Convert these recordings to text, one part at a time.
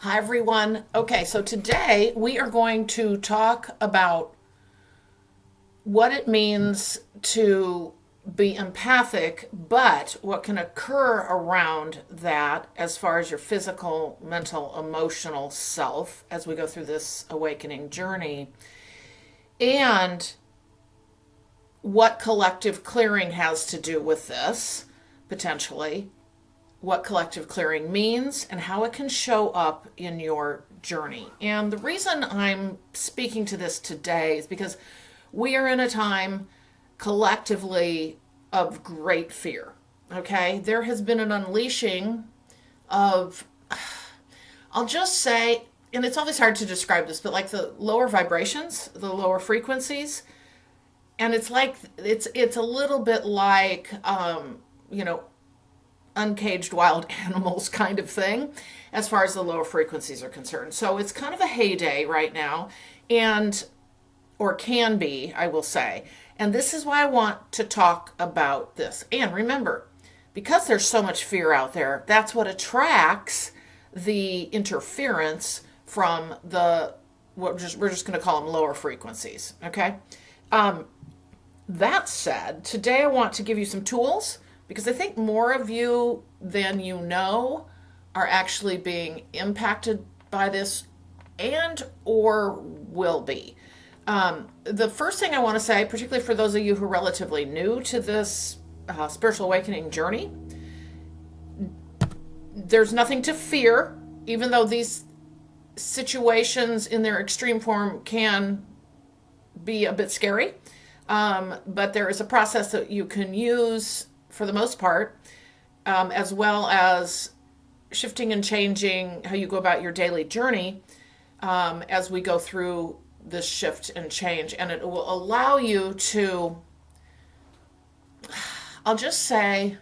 Hi, everyone. Okay, so today we are going to talk about what it means to be empathic, but what can occur around that as far as your physical, mental, emotional self as we go through this awakening journey, and what collective clearing has to do with this, potentially, what collective clearing means and how it can show up in your journey. And the reason I'm speaking to this today is because we are in a time collectively of great fear. Okay? There has been an unleashing of, I'll just say, and it's always hard to describe this, but like the lower vibrations, the lower frequencies, and it's like it's a little bit like you know uncaged wild animals kind of thing as far as the lower frequencies are concerned. So it's kind of a heyday right now, and or can be, I will say. And this is why I want to talk about this. And remember, because there's so much fear out there, that's what attracts the interference from the we're just going to call them lower frequencies. Okay. That said, today I want to give you some tools because I think more of you than you know are actually being impacted by this and or will be. The first thing I want to say, particularly for those of you who are relatively new to this spiritual awakening journey, there's nothing to fear, even though these situations in their extreme form can be a bit scary. But there is a process that you can use for the most part, as well as shifting and changing how you go about your daily journey as we go through this shift and change. And it will allow you to, I'll just say,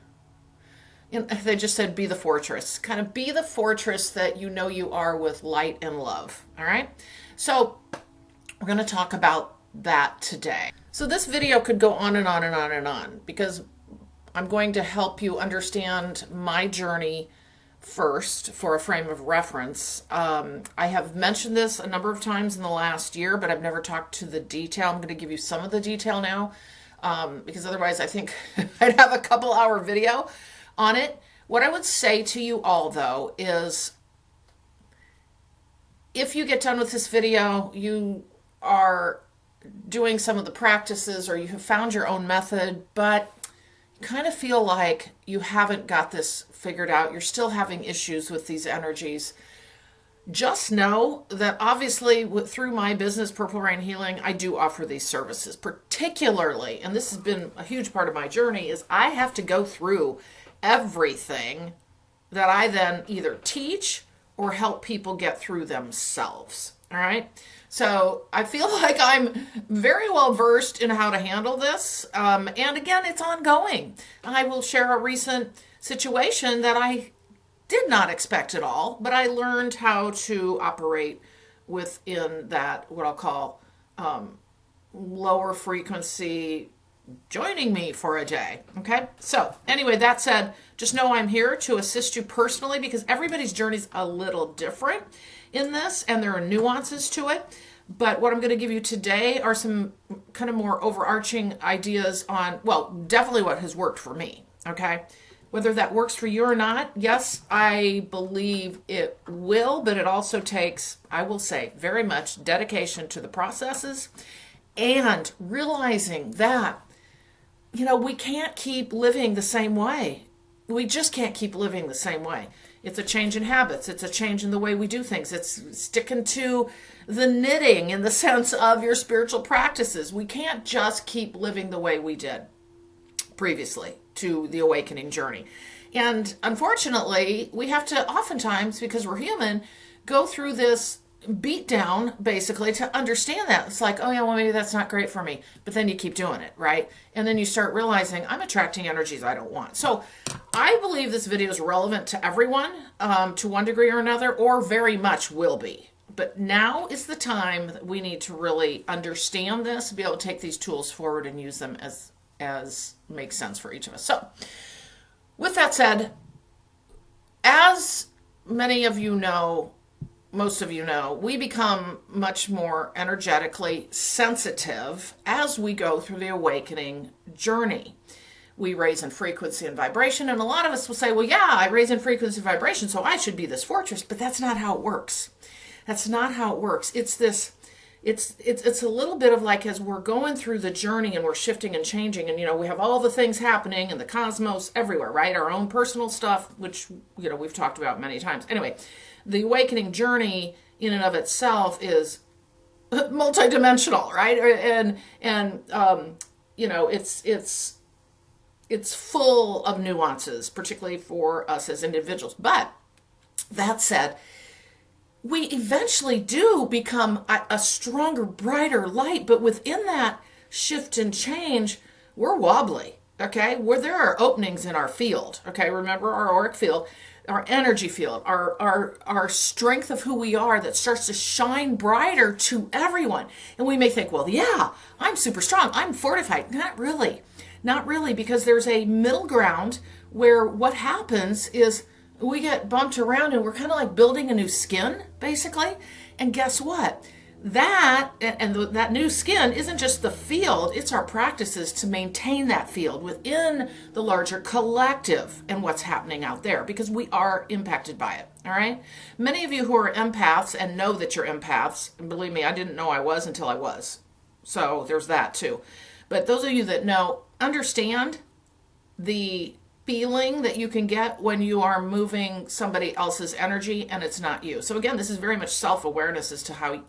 they just said be the fortress. Kind of be the fortress that you know you are with light and love. All right? So we're going to talk about that today. So this video could go on and on and on and on because I'm going to help you understand my journey first for a frame of reference. I have mentioned this a number of times in the last year, but I've never talked to the detail. I'm going to give you some of the detail now because otherwise I think I'd have a couple-hour video on it. What I would say to you all, though, is if you get done with this video, you are doing some of the practices or you have found your own method, but you kind of feel like you haven't got this figured out. You're still having issues with these energies. Just know that obviously through my business, Purple Rain Healing, I do offer these services, particularly, and this has been a huge part of my journey, is I have to go through everything that I then either teach or help people get through themselves. All right. So I feel like I'm very well versed in how to handle this. And again, it's ongoing. I will share a recent situation that I did not expect at all, but I learned how to operate within that, what I'll call lower frequency, joining me for a day. Okay. So anyway, that said, just know I'm here to assist you personally because everybody's journey is a little different in this and there are nuances to it. But what I'm going to give you today are some kind of more overarching ideas on, well, definitely what has worked for me. Okay. Whether that works for you or not, yes, I believe it will, but it also takes, I will say, very much dedication to the processes and realizing that we can't keep living the same way. We just can't keep living the same way. It's a change in habits. It's a change in the way we do things. It's sticking to the knitting in the sense of your spiritual practices. We can't just keep living the way we did previously to the awakening journey. And unfortunately, we have to oftentimes, because we're human, go through this beat down basically to understand that. It's like, oh yeah, well maybe that's not great for me. But then you keep doing it, right? And then you start realizing I'm attracting energies I don't want. So I believe this video is relevant to everyone to one degree or another, or very much will be. But now is the time that we need to really understand this, be able to take these tools forward and use them as makes sense for each of us. So with that said, as many of you know, most of you know, we become much more energetically sensitive as we go through the awakening journey. We raise in frequency and vibration, and a lot of us will say, well, yeah, I raise in frequency and vibration, so I should be this fortress, but that's not how it works. That's not how it works. It's a little bit of like, as we're going through the journey and we're shifting and changing, and we have all the things happening in the cosmos everywhere, right? Our own personal stuff, which we've talked about many times. Anyway, the awakening journey in and of itself is multidimensional, right? It's full of nuances, particularly for us as individuals. But that said, we eventually do become a stronger, brighter light, but within that shift and change, we're wobbly, okay? Where there are openings in our field, okay? Remember our auric field, our energy field, our strength of who we are that starts to shine brighter to everyone. And we may think, well, yeah, I'm super strong, I'm fortified. Not really, because there's a middle ground where what happens is we get bumped around and we're kind of like building a new skin, basically. And guess what? That new skin isn't just the field, it's our practices to maintain that field within the larger collective and what's happening out there, because we are impacted by it, all right? Many of you who are empaths and know that you're empaths, and believe me, I didn't know I was until I was. So there's that too. But those of you that know, understand the feeling that you can get when you are moving somebody else's energy and it's not you. So again, this is very much self-awareness as to how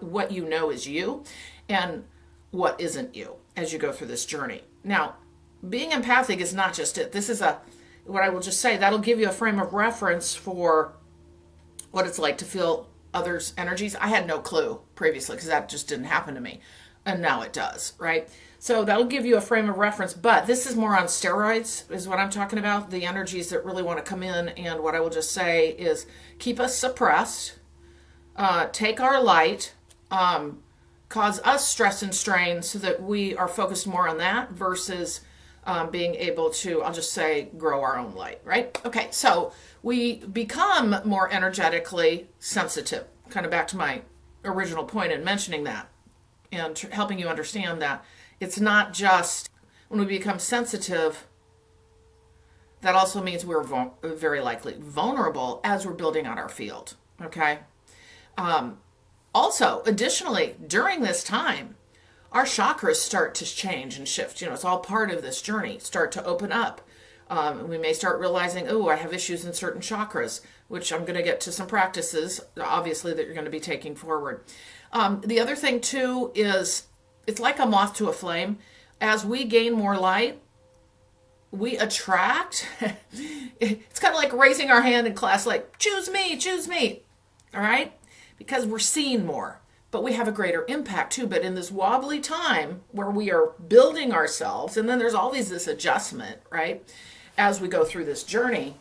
what you know is you and what isn't you as you go through this journey. Now, being empathic is not just it. This is what I will just say, that'll give you a frame of reference for what it's like to feel others' energies. I had no clue previously because that just didn't happen to me. And now it does, right? So that'll give you a frame of reference, but this is more on steroids is what I'm talking about, the energies that really want to come in. And what I will just say is keep us suppressed, take our light, cause us stress and strain so that we are focused more on that versus being able to, I'll just say, grow our own light, right? Okay, so we become more energetically sensitive, kind of back to my original point in mentioning that and helping you understand that it's not just when we become sensitive, that also means we're very likely vulnerable as we're building out our field, okay? Also, additionally, during this time, our chakras start to change and shift. It's all part of this journey, start to open up. We may start realizing, oh, I have issues in certain chakras, which I'm going to get to some practices, obviously, that you're going to be taking forward. The other thing, too, is it's like a moth to a flame. As we gain more light, we attract. It's kind of like raising our hand in class, like, choose me, all right? Because we're seeing more, but we have a greater impact, too. But in this wobbly time where we are building ourselves, and then there's always this adjustment, right? As we go through this journey,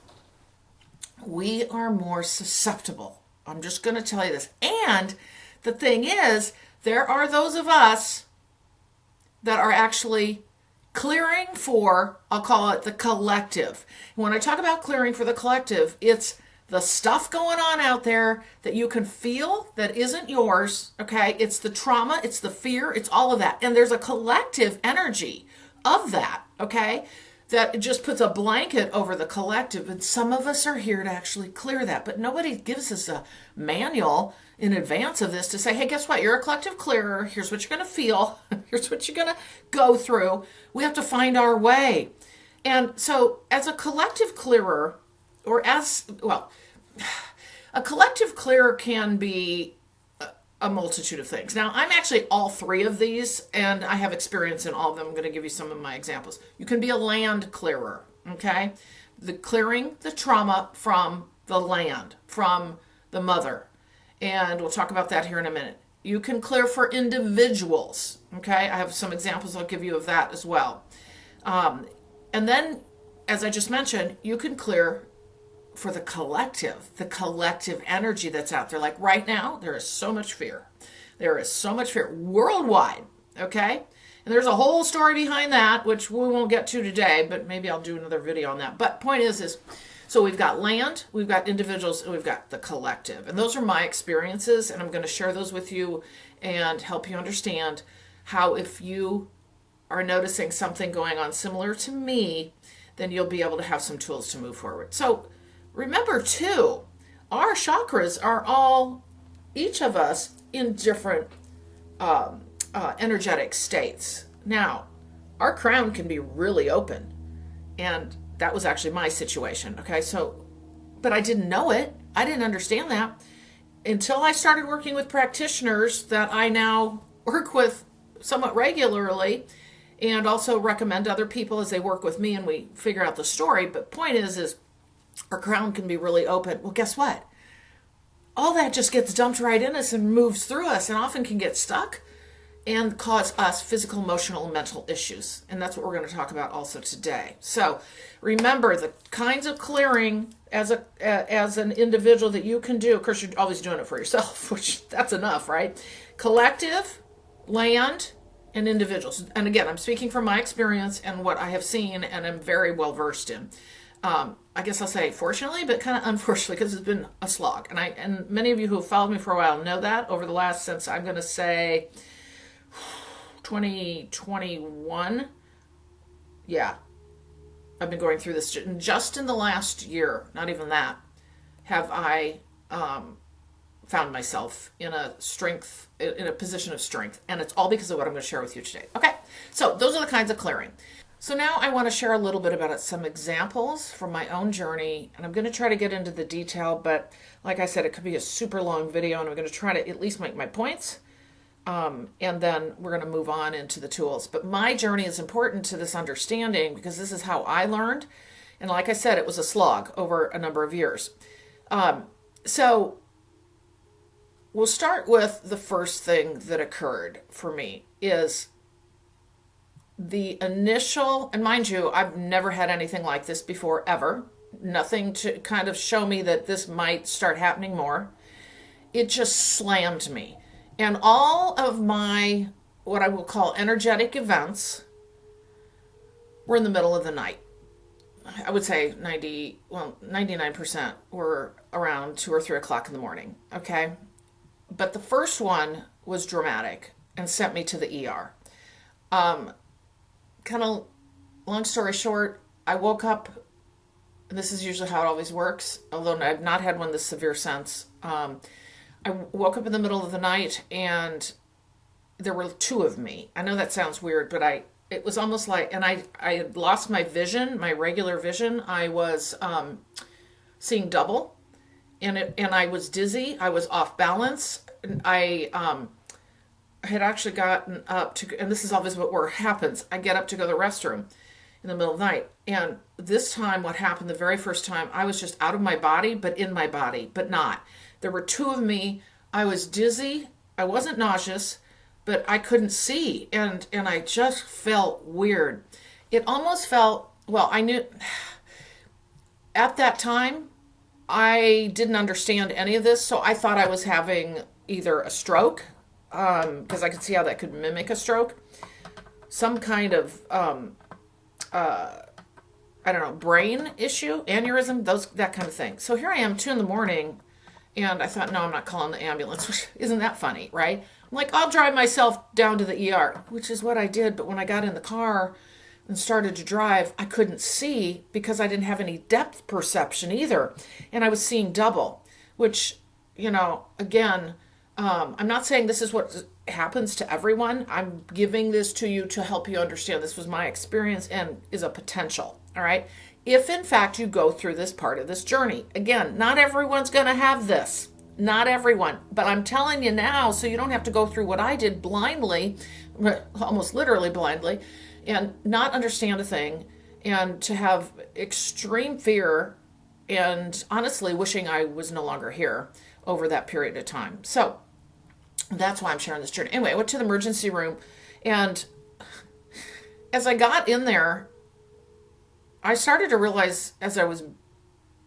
we are more susceptible. I'm just going to tell you this. And the thing is, there are those of us that are actually clearing for, I'll call it the collective. When I talk about clearing for the collective, it's the stuff going on out there that you can feel that isn't yours, okay? It's the trauma, it's the fear, it's all of that. And there's a collective energy of that, okay? That just puts a blanket over the collective. And some of us are here to actually clear that. But nobody gives us a manual in advance of this to say, hey, guess what? You're a collective clearer. Here's what you're going to feel. Here's what you're going to go through. We have to find our way. And so as a collective clearer, or a collective clearer can be a multitude of things. Now, I'm actually all three of these, and I have experience in all of them. I'm going to give you some of my examples. You can be a land clearer, okay? Clearing the trauma from the land, from the mother. And we'll talk about that here in a minute. You can clear for individuals, okay? I have some examples I'll give you of that as well. And then, as I just mentioned, you can clear for the collective energy that's out there. Like right now, there is so much fear. There is so much fear worldwide, okay? And there's a whole story behind that, which we won't get to today, but maybe I'll do another video on that. But point is So we've got land, we've got individuals, and we've got the collective. And those are my experiences, and I'm going to share those with you and help you understand how, if you are noticing something going on similar to me, then you'll be able to have some tools to move forward. So remember too, our chakras are all, each of us, in different energetic states. Now, our crown can be really open, and that was actually my situation. Okay, so, but I didn't know it. I didn't understand that until I started working with practitioners that I now work with somewhat regularly, and also recommend other people as they work with me and we figure out the story. But point is our crown can be really open. Well, guess what? All that just gets dumped right in us and moves through us, and often can get stuck and cause us physical, emotional, and mental issues. And that's what we're going to talk about also today. So remember the kinds of clearing as an individual that you can do. Of course, you're always doing it for yourself, which that's enough, right? Collective, land, and individuals. And again, I'm speaking from my experience and what I have seen and am very well versed in. I guess I'll say fortunately, but kind of unfortunately, because it's been a slog. And many of you who have followed me for a while know that over the last, since I'm going to say 2021. Yeah. I've been going through this just in the last year, not even that, have I found myself in a position of strength. And it's all because of what I'm going to share with you today. Okay, so those are the kinds of clearing. So now I want to share a little bit about some examples from my own journey. And I'm going to try to get into the detail, but like I said, it could be a super long video, and I'm going to try to at least make my points. And then we're going to move on into the tools. But my journey is important to this understanding because this is how I learned. And like I said, it was a slog over a number of years. So we'll start with the first thing that occurred for me is the initial, and mind you, I've never had anything like this before, ever. Nothing to kind of show me that this might start happening more. It just slammed me. And all of my, what I will call energetic events, were in the middle of the night. I would say 99% were around 2 or 3 o'clock in the morning. Okay. But the first one was dramatic and sent me to the ER. Kind of long story short, I woke up, and this is usually how it always works, although I've not had one this severe since. I woke up in the middle of the night and there were 2 of me. I know that sounds weird, but it was almost like, and I had lost my vision, my regular vision. I was seeing double, and I was dizzy. I was off balance. And I had actually gotten up to, and this is always what happens. I get up to go to the restroom in the middle of the night. And this time what happened, the very first time, I was just out of my body, but in my body, but not. There were 2 of me. I was dizzy. I wasn't nauseous, but I couldn't see. And I just felt weird. It almost felt, well, I knew at that time, I didn't understand any of this. So I thought I was having either a stroke, because I could see how that could mimic a stroke, some kind of, I don't know, brain issue, aneurysm, that kind of thing. So here I am, 2 a.m, and I thought, no, I'm not calling the ambulance, which isn't that funny, right? I'm like, I'll drive myself down to the ER, which is what I did. But when I got in the car and started to drive, I couldn't see because I didn't have any depth perception either. And I was seeing double, which, again, I'm not saying this is what happens to everyone. I'm giving this to you to help you understand this was my experience and is a potential, all right? If, in fact, you go through this part of this journey. Again, not everyone's going to have this. Not everyone. But I'm telling you now, so you don't have to go through what I did blindly, almost literally blindly, and not understand a thing, and to have extreme fear and honestly wishing I was no longer here over that period of time. So that's why I'm sharing this journey. Anyway, I went to the emergency room, and as I got in there, I started to realize as I was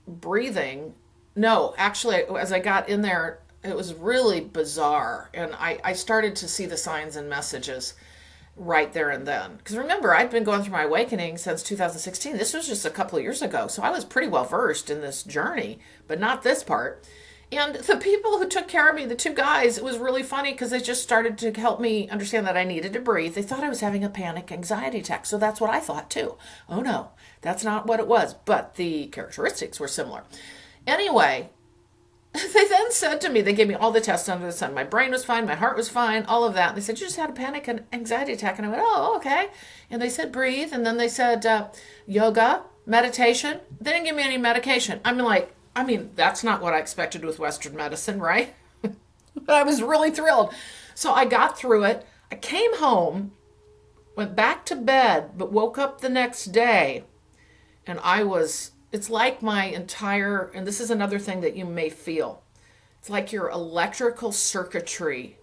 breathing, no, actually, as I got in there, it was really bizarre. And I started to see the signs and messages. right there and then. Because remember, I'd been going through my awakening since 2016. This was just a couple of years ago. So I was pretty well versed in this journey, but not this part. And the people who took care of me, the two guys, it was really funny because they just started to help me understand that I needed to breathe. They thought I was having a panic anxiety attack. So that's what I thought too. Oh no, that's not what it was. But the characteristics were similar. Anyway, they then said to me, they gave me all the tests under the sun. My brain was fine, my heart was fine, all of that. And they said, you just had a panic and anxiety attack. And I went, oh, okay. And they said, breathe. And then they said, yoga, meditation. They didn't give me any medication. I mean, that's not what I expected with Western medicine, right? But I was really thrilled. So I got through it. I came home, went back to bed, but woke up the next day. And it's like my entire, and this is another thing that you may feel. It's like your electrical circuitry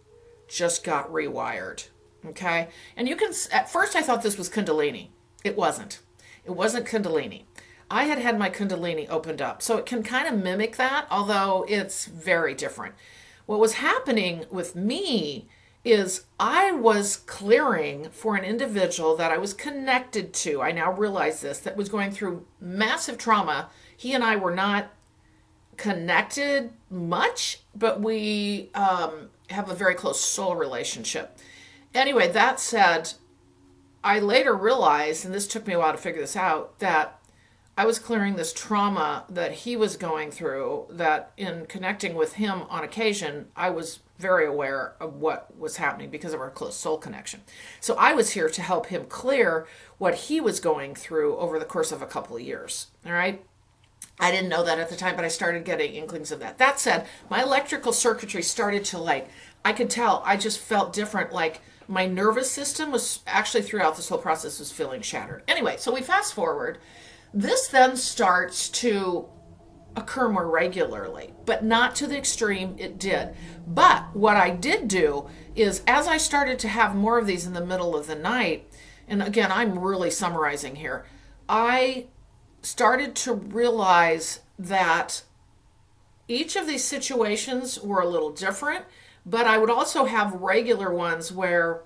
just got rewired, okay? And at first I thought this was Kundalini. It wasn't. It wasn't Kundalini. I had my Kundalini opened up, so it can kind of mimic that, although it's very different. What was happening with me is I was clearing for an individual that I was connected to. I now realize this, that was going through massive trauma. He and I were not connected much, but we have a very close soul relationship. Anyway, that said, I later realized, and this took me a while to figure this out, that I was clearing this trauma that he was going through, that in connecting with him on occasion, I was very aware of what was happening because of our close soul connection. So I was here to help him clear what he was going through over the course of a couple of years. All right. I didn't know that at the time, but I started getting inklings of that. That said, my electrical circuitry started to I could tell, I just felt different. Like my nervous system was actually throughout this whole process was feeling shattered. Anyway, so we fast forward. This then starts to occur more regularly, but not to the extreme it did. But what I did do is, as I started to have more of these in the middle of the night, and again, I'm really summarizing here, I started to realize that each of these situations were a little different, but I would also have regular ones where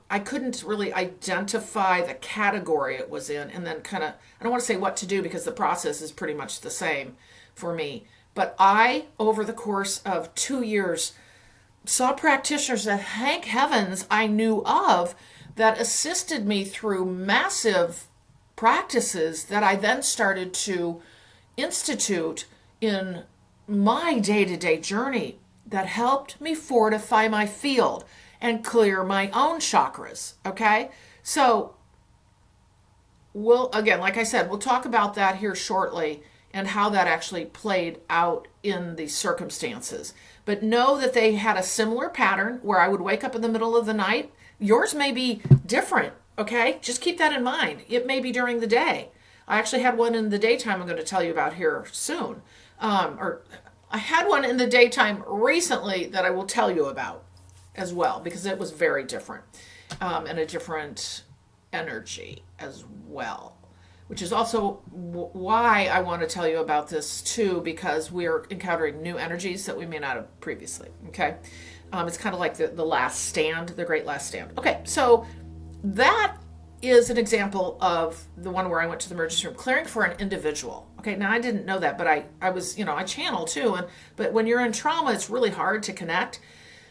I couldn't really identify the category it was in, and then I don't want to say what to do because the process is pretty much the same for me. But I, over the course of 2 years, saw practitioners that, thank heavens, I knew of that assisted me through massive practices that I then started to institute in my day-to-day journey that helped me fortify my field and clear my own chakras, okay? So, again, like I said, we'll talk about that here shortly and how that actually played out in the circumstances. But know that they had a similar pattern where I would wake up in the middle of the night. Yours may be different, okay? Just keep that in mind. It may be during the day. I actually had one in the daytime I'm going to tell you about here soon. Or I had one in the daytime recently that I will tell you about as well, because it was very different and a different energy as well, which is also why I want to tell you about this too, because we're encountering new energies that we may not have previously, okay? It's kind of like the last stand, the great last stand. Okay, so that is an example of the one where I went to the emergency room clearing for an individual. Okay, now I didn't know that, but I was, I channel too, but when you're in trauma, it's really hard to connect.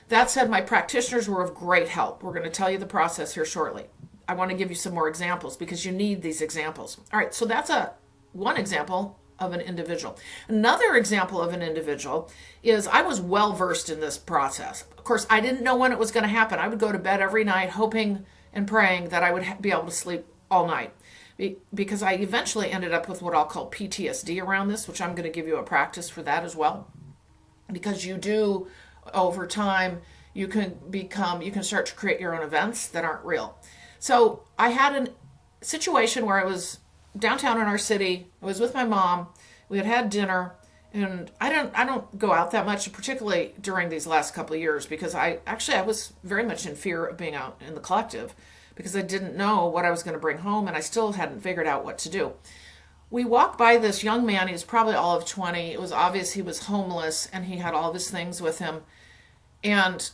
That said, my practitioners were of great help. We're going to tell you the process here shortly. I want to give you some more examples because you need these examples. All right, so that's one example of an individual. Another example of an individual is I was well versed in this process. Of course, I didn't know when it was going to happen. I would go to bed every night hoping and praying that I would be able to sleep all night, because I eventually ended up with what I'll call PTSD around this, which I'm going to give you a practice for that as well, because you do, over time, you can start to create your own events that aren't real. So I had a situation where I was downtown in our city. I was with my mom. We had dinner, and I don't go out that much, particularly during these last couple of years, because I was very much in fear of being out in the collective, because I didn't know what I was going to bring home, and I still hadn't figured out what to do. We walked by this young man. He was probably all of 20. It was obvious he was homeless, and he had all of his things with him. And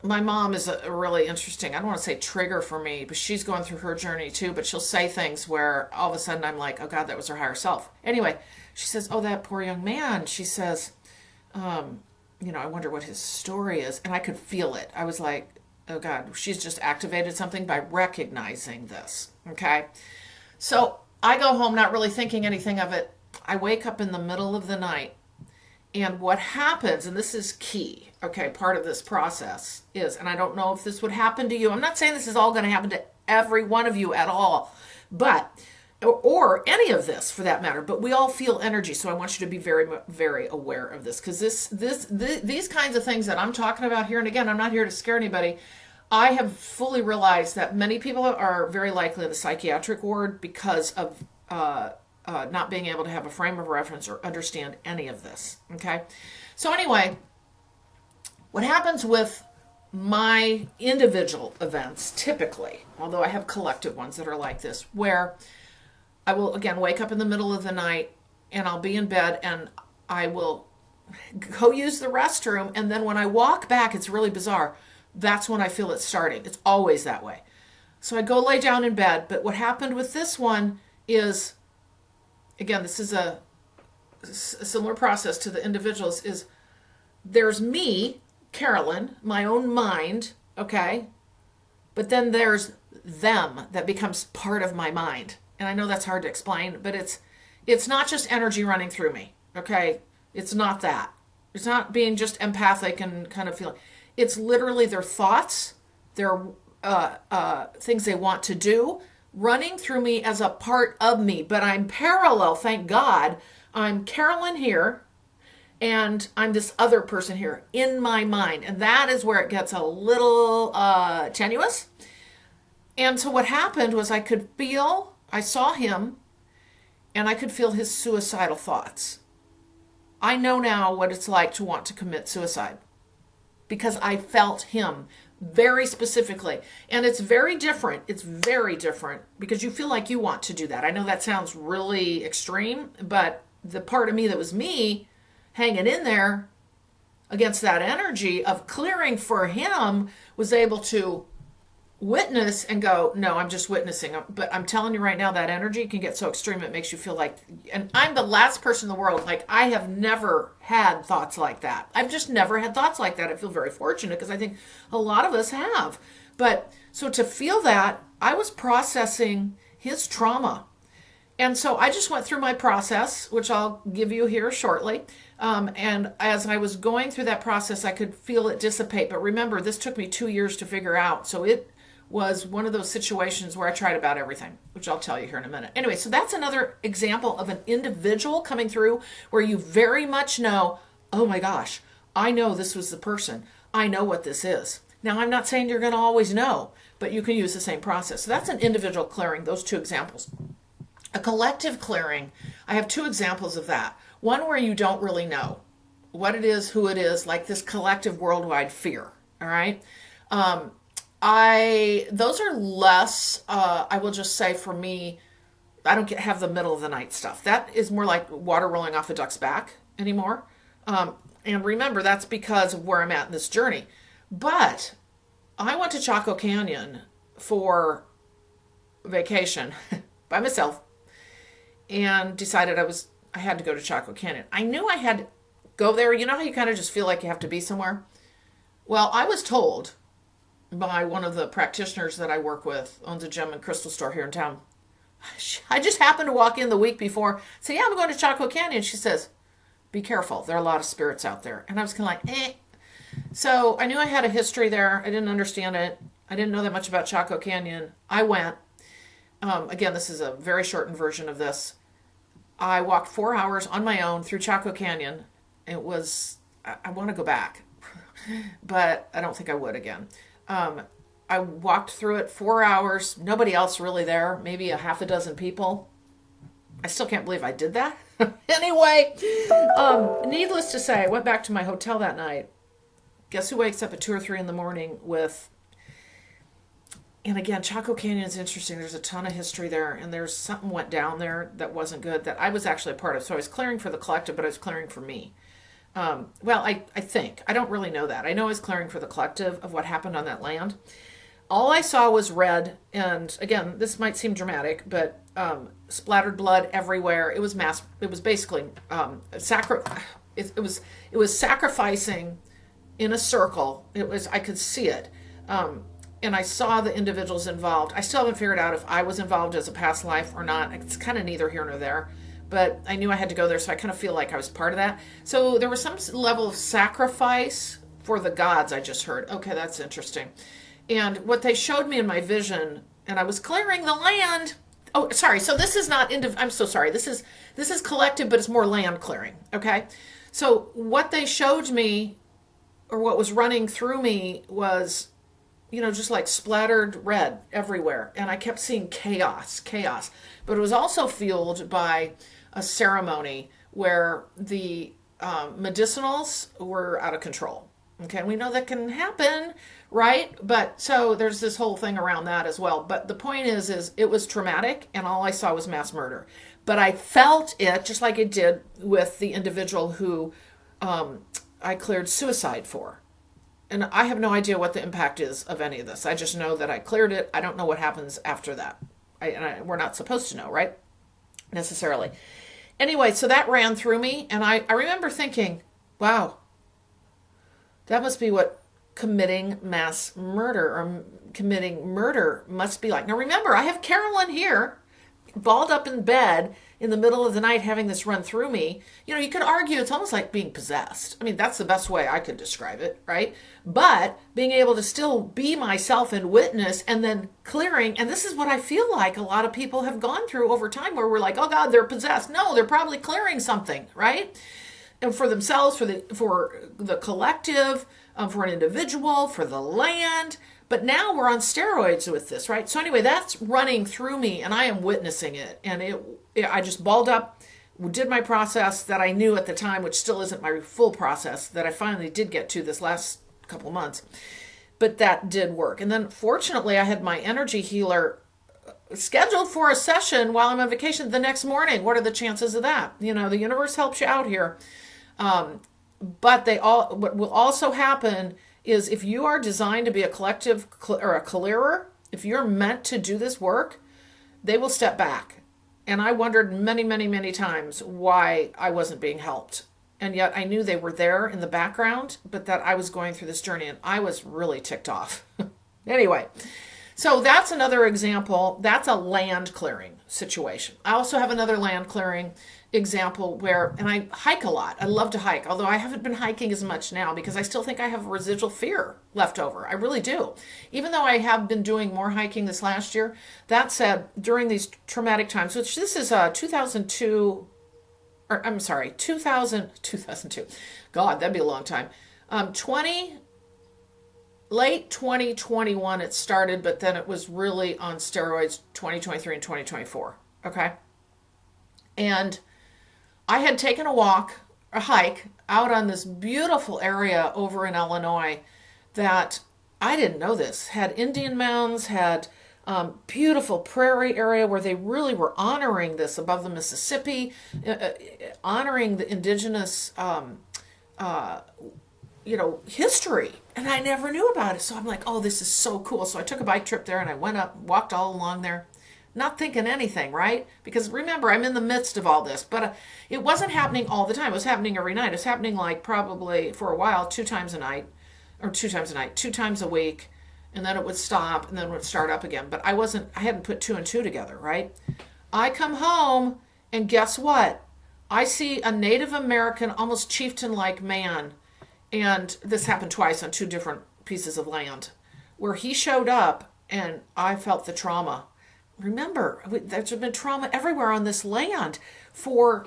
my mom is a really interesting, I don't want to say trigger for me, but she's going through her journey too. But she'll say things where all of a sudden I'm like, oh God, that was her higher self. Anyway, she says, oh, that poor young man. She says, I wonder what his story is. And I could feel it. I was like, oh God, she's just activated something by recognizing this. Okay. So I go home not really thinking anything of it. I wake up in the middle of the night. And what happens, and this is key, okay, part of this process is, and I don't know if this would happen to you. I'm not saying this is all going to happen to every one of you at all, but, or any of this for that matter, but we all feel energy. So I want you to be very, very aware of this, because these kinds of things that I'm talking about here, and again, I'm not here to scare anybody. I have fully realized that many people are very likely in the psychiatric ward because of not being able to have a frame of reference or understand any of this. Okay. So anyway, what happens with my individual events typically, although I have collective ones that are like this, where I will again wake up in the middle of the night and I'll be in bed and I will go use the restroom. And then when I walk back, it's really bizarre. That's when I feel it starting. It's always that way. So I go lay down in bed. But what happened with this one is, again, this is a similar process to the individuals, is there's me, Carolyn, my own mind, okay? But then there's them that becomes part of my mind. And I know that's hard to explain, but it's not just energy running through me, okay? It's not that. It's not being just empathic and kind of feeling. It's literally their thoughts, their things they want to do, running through me as a part of me, but I'm parallel, thank God. I'm Carolyn here, and I'm this other person here in my mind, and that is where it gets a little tenuous. And so what happened was I saw him, and I could feel his suicidal thoughts. I know now what it's like to want to commit suicide, because I felt him very specifically. And it's very different. It's very different because you feel like you want to do that. I know that sounds really extreme, but the part of me that was me hanging in there against that energy of clearing for him was able to witness and go, no, I'm just witnessing. But I'm telling you right now, that energy can get so extreme it makes you feel like, and I'm the last person in the world, like I have never had thoughts like that. I've just never had thoughts like that. I feel very fortunate because I think a lot of us have. But so to feel that, I was processing his trauma. And so I just went through my process, which I'll give you here shortly. And as I was going through that process, I could feel it dissipate. But remember, this took me 2 years to figure out. So it was one of those situations where I tried about everything, which I'll tell you here in a minute. Anyway, so that's another example of an individual coming through where you very much know, oh my gosh, I know this was the person. I know what this is. Now, I'm not saying you're going to always know, but you can use the same process. So that's an individual clearing, those two examples. A collective clearing, I have two examples of that. One where you don't really know what it is, who it is, like this collective worldwide fear, all right? Those are less, I will just say for me, I don't have the middle of the night stuff. That is more like water rolling off a duck's back anymore. And remember, that's because of where I'm at in this journey. But I went to Chaco Canyon for vacation by myself and decided I had to go to Chaco Canyon. I knew I had to go there. You know how you kind of just feel like you have to be somewhere? Well, I was told by one of the practitioners that I work with, owns a gem and crystal store here in town. I just happened to walk in the week before, say, yeah, I'm going to Chaco Canyon. She says, be careful. There are a lot of spirits out there. And I was kind of like, eh. So I knew I had a history there. I didn't understand it. I didn't know that much about Chaco Canyon. I went. Again, this is a very shortened version of this. I walked 4 hours on my own through Chaco Canyon. It was, I want to go back, but I don't think I would again. I walked through it 4 hours, nobody else really there, maybe a half a dozen people. I still can't believe I did that. Anyway, needless to say, I went back to my hotel that night. Guess who wakes up at 2 or 3 in the morning with, and again, Chaco Canyon is interesting. There's a ton of history there, and there's something went down there that wasn't good that I was actually a part of. So I was clearing for the collective, but I was clearing for me. Well, I think. I don't really know that. I know I was clearing for the collective of what happened on that land. All I saw was red, and again, this might seem dramatic, but splattered blood everywhere. It was mass. It was basically it was sacrificing in a circle. It was, I could see it, and I saw the individuals involved. I still haven't figured out if I was involved as a past life or not. It's kind of neither here nor there. But I knew I had to go there, so I kind of feel like I was part of that. So there was some level of sacrifice for the gods, I just heard. Okay, that's interesting. And what they showed me in my vision, and I was clearing the land. Oh, sorry. So this is not I'm so sorry. This is collective, but it's more land clearing. Okay. So what they showed me, or what was running through me, was, just like splattered red everywhere. And I kept seeing chaos. But it was also fueled by a ceremony where the medicinals were out of control. Okay, we know that can happen, right? But so there's this whole thing around that as well. But the point is it was traumatic, and all I saw was mass murder. But I felt it just like it did with the individual who I cleared suicide for. And I have no idea what the impact is of any of this. I just know that I cleared it. I don't know what happens after that. We're not supposed to know, right? Necessarily. Anyway, so that ran through me, and I remember thinking, wow, that must be what committing mass murder or committing murder must be like. Now remember, I have Carolyn here, balled up in bed in the middle of the night having this run through me. You could argue it's almost like being possessed. I mean, that's the best way I could describe it, right? But being able to still be myself and witness, and then clearing, and this is what I feel like a lot of people have gone through over time, where we're like, oh God, they're possessed. No, they're probably clearing something, right? And for themselves, for the collective, for an individual, for the land. But now we're on steroids with this, right? So anyway, that's running through me, and I am witnessing it. And I just balled up, did my process that I knew at the time, which still isn't my full process, that I finally did get to this last couple months. But that did work. And then fortunately, I had my energy healer scheduled for a session while I'm on vacation the next morning. What are the chances of that? The universe helps you out here. But what will also happen is, if you are designed to be a collective or a clearer, if you're meant to do this work, they will step back. And I wondered many, many, many times why I wasn't being helped. And yet I knew they were there in the background, but that I was going through this journey, and I was really ticked off. Anyway, so that's another example. That's a land clearing situation. I also have another land clearing example and I hike a lot. I love to hike, although I haven't been hiking as much now because I still think I have residual fear left over. I really do. Even though I have been doing more hiking this last year. That said, during these traumatic times, which this is 2002, or I'm sorry, 2002. God, that'd be a long time. Late 2021 it started, but then it was really on steroids 2023 and 2024. Okay. And I had taken a hike out on this beautiful area over in Illinois that, I didn't know this, had Indian mounds, had beautiful prairie area where they really were honoring this above the Mississippi, honoring the indigenous, history. And I never knew about it. So I'm like, oh, this is so cool. So I took a bike trip there, and I went up, walked all along there, not thinking anything, right? Because remember, I'm in the midst of all this, but it wasn't happening all the time. It was happening every night. It was happening like probably for a while, 2 times a week. And then it would stop, and then it would start up again. But I hadn't put 2 and 2 together, right? I come home, and guess what? I see a Native American, almost chieftain-like man. And this happened twice on 2 different pieces of land, where he showed up, and I felt the trauma. Remember, there's been trauma everywhere on this land for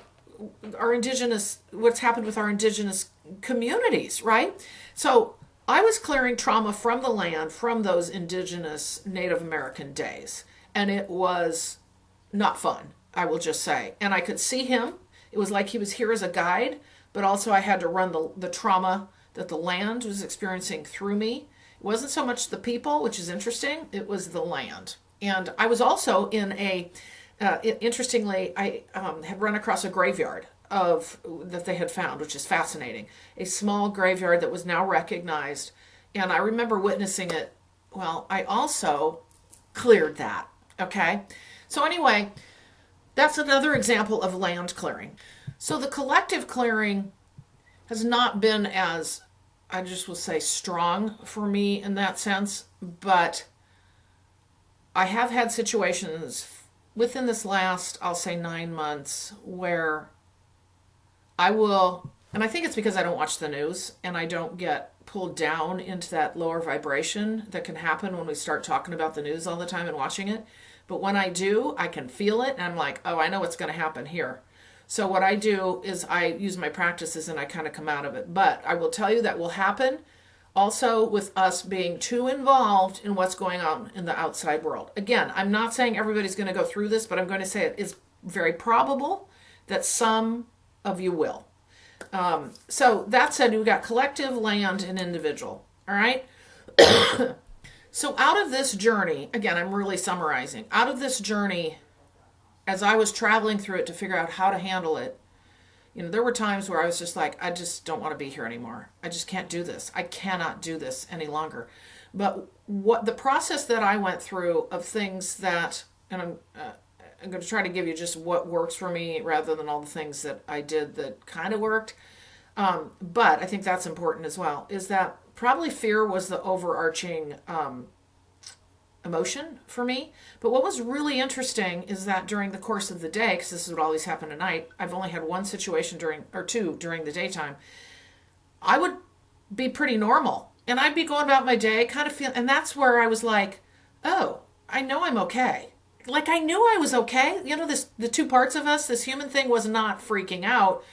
what's happened with our indigenous communities, right? So I was clearing trauma from the land, from those indigenous Native American days. And it was not fun, I will just say. And I could see him. It was like he was here as a guide, but also I had to run the trauma that the land was experiencing through me. It wasn't so much the people, which is interesting. It was the land. And I was also in interestingly, I had run across a graveyard that they had found, which is fascinating. A small graveyard that was now recognized. And I remember witnessing it. Well, I also cleared that. Okay. So anyway, that's another example of land clearing. So the collective clearing has not been as, I just will say, strong for me in that sense, but I have had situations within this last, I'll say 9 months, where I will, and I think it's because I don't watch the news and I don't get pulled down into that lower vibration that can happen when we start talking about the news all the time and watching it. But when I do, I can feel it and I'm like, oh, I know what's going to happen here. So what I do is I use my practices and I kind of come out of it. But I will tell you that will happen also with us being too involved in what's going on in the outside world. Again, I'm not saying everybody's going to go through this, but I'm going to say it is very probable that some of you will. So that said, we've got collective, land, and individual. All right. So out of this journey, again, I'm really summarizing. Out of this journey, as I was traveling through it to figure out how to handle it, there were times where I was just like, I just don't want to be here anymore. I just can't do this. I cannot do this any longer. But what the process that I went through of things that, and I'm going to try to give you just what works for me rather than all the things that I did that kind of worked. But I think that's important as well, is that probably fear was the overarching emotion for me. But what was really interesting is that during the course of the day, because this is what always happened at night, I've only had one situation two during the daytime, I would be pretty normal. And I'd be going about my day, kind of feel, and that's where I was like, oh, I know I'm okay. Like I knew I was okay. The two parts of us, this human thing was not freaking out.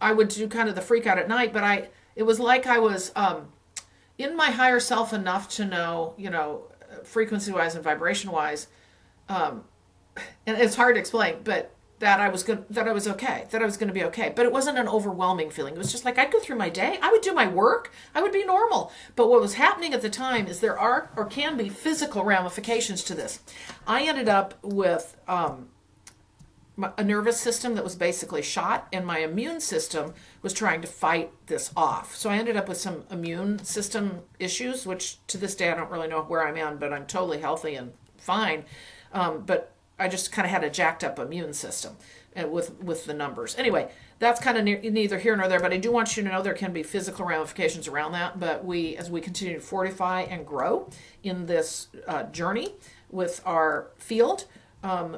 I would do kind of the freak out at night, but it was like I was in my higher self enough to know, frequency wise and vibration wise. And it's hard to explain, but that I was okay, that I was going to be okay. But it wasn't an overwhelming feeling. It was just like I'd go through my day, I would do my work, I would be normal. But what was happening at the time is there are or can be physical ramifications to this. I ended up with a nervous system that was basically shot, and my immune system was trying to fight this off. So I ended up with some immune system issues, which to this day I don't really know where I'm in, but I'm totally healthy and fine. But I just kind of had a jacked up immune system with the numbers. Anyway, that's kind of neither here nor there, but I do want you to know there can be physical ramifications around that. But as we continue to fortify and grow in this journey with our field,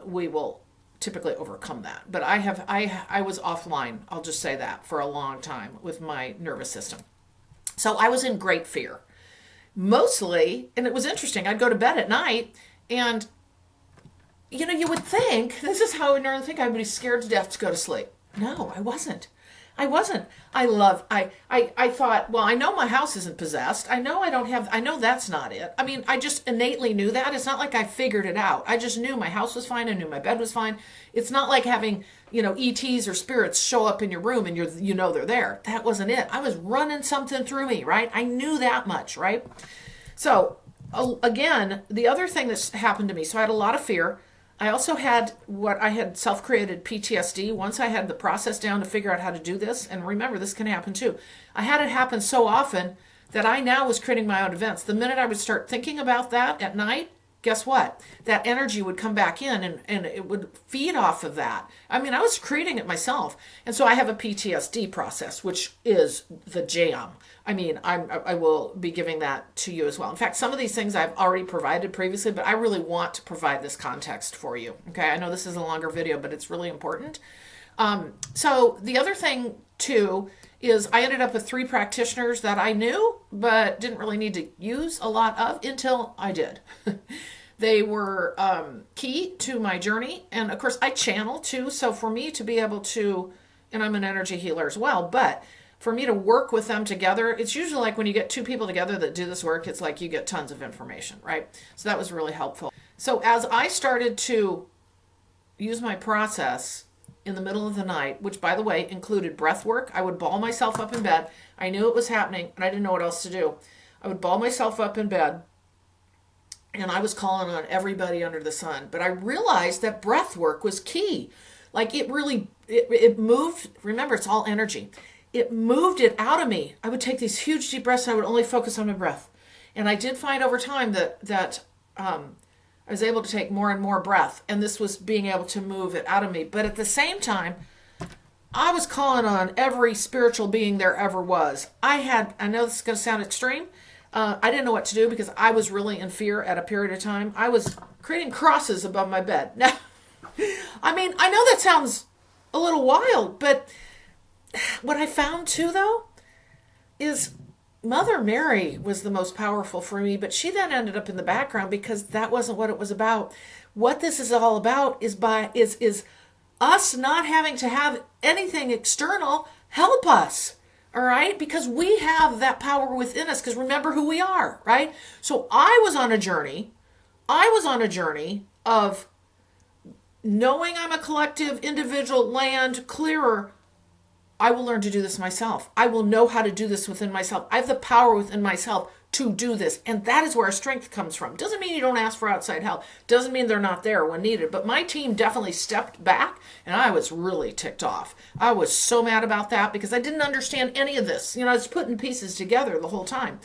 we will typically overcome that. But I was offline, I'll just say that, for a long time with my nervous system. So I was in great fear. Mostly, and it was interesting, I'd go to bed at night and you would think, this is how I normally think, I would be scared to death to go to sleep. No, I wasn't. I thought, well, I know my house isn't possessed. I know that's not it. I mean, I just innately knew that. It's not like I figured it out. I just knew my house was fine. I knew my bed was fine. It's not like having, ETs or spirits show up in your room and they're there. That wasn't it. I was running something through me, right? I knew that much, right? So, again, the other thing that's happened to me, so I had a lot of fear. I also had what I had self-created PTSD. Once I had the process down to figure out how to do this, and remember, this can happen too. I had it happen so often that I now was creating my own events. The minute I would start thinking about that at night, guess what? That energy would come back in and it would feed off of that. I mean, I was creating it myself. And so I have a PTSD process, which is the jam. I mean, I will be giving that to you as well. In fact, some of these things I've already provided previously, but I really want to provide this context for you. Okay, I know this is a longer video, but it's really important. So the other thing too is I ended up with 3 practitioners that I knew, but didn't really need to use a lot of until I did. They were key to my journey. And of course I channel too. So for me to be able to, and I'm an energy healer as well, but for me to work with them together, it's usually like when you get 2 people together that do this work, it's like you get tons of information, right? So that was really helpful. So as I started to use my process in the middle of the night, which by the way included breath work, I would ball myself up in bed. I knew it was happening and I didn't know what else to do. I would ball myself up in bed and I was calling on everybody under the sun. But I realized that breath work was key. Like it really it moved. Remember, it's all energy. It moved it out of me. I would take these huge deep breaths and I would only focus on my breath. And I did find over time that I was able to take more and more breath. And this was being able to move it out of me. But at the same time, I was calling on every spiritual being there ever was. I know this is going to sound extreme. I didn't know what to do because I was really in fear at a period of time. I was creating crosses above my bed. Now, I mean, I know that sounds a little wild, but what I found too, though, is Mother Mary was the most powerful for me, but she then ended up in the background because that wasn't what it was about. What this is all about is us not having to have anything external help us. All right? Because we have that power within us, because remember who we are, right? So I was on a journey of knowing I'm a collective, individual, land, clearer. I will learn to do this myself. I will know how to do this within myself. I have the power within myself to do this. And that is where our strength comes from. Doesn't mean you don't ask for outside help. Doesn't mean they're not there when needed. But my team definitely stepped back and I was really ticked off. I was so mad about that because I didn't understand any of this. I was putting pieces together the whole time.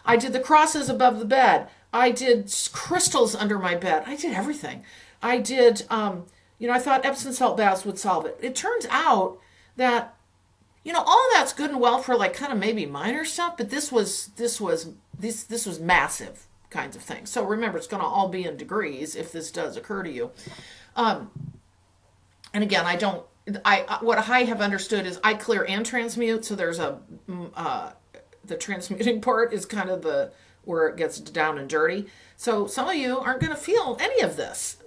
I did the crosses above the bed. I did crystals under my bed. I did everything. I did, I thought Epsom salt baths would solve it. It turns out that all of that's good and well for like kind of maybe minor stuff, but this was massive kinds of things. So remember, it's going to all be in degrees if this does occur to you. And again, what I have understood is I clear and transmute. So there's the transmuting part is kind of where it gets down and dirty. So some of you aren't going to feel any of this.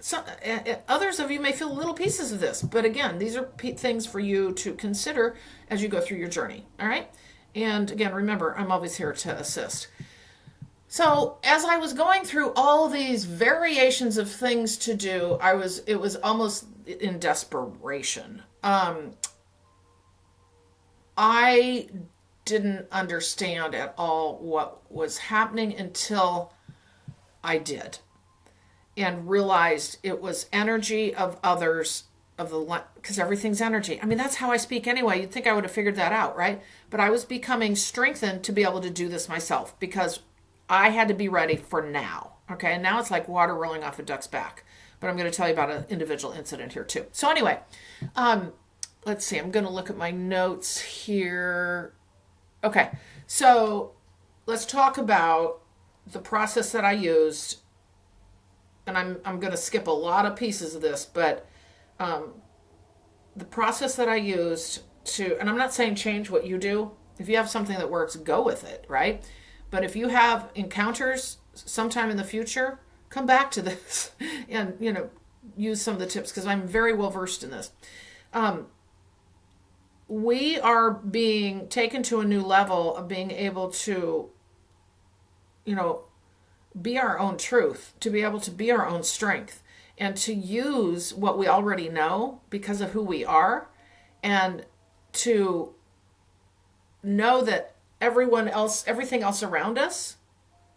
Others of you may feel little pieces of this. But again, these are things for you to consider as you go through your journey. All right? And again, remember, I'm always here to assist. So as I was going through all these variations of things to do, it was almost in desperation. I didn't understand at all what was happening until I did and realized it was energy of others, because everything's energy. I mean, that's how I speak anyway. You'd think I would have figured that out, right? But I was becoming strengthened to be able to do this myself because I had to be ready for now. Okay. And now it's like water rolling off a duck's back, but I'm going to tell you about an individual incident here too. So anyway, let's see, I'm going to look at my notes here. Okay, so let's talk about the process that I used, and I'm going to skip a lot of pieces of this, but the process that I used and I'm not saying change what you do. If you have something that works, go with it, right? But if you have encounters sometime in the future, come back to this and, use some of the tips because I'm very well versed in this. We are being taken to a new level of being able to, be our own truth, to be able to be our own strength, and to use what we already know because of who we are, and to know that everything else around us,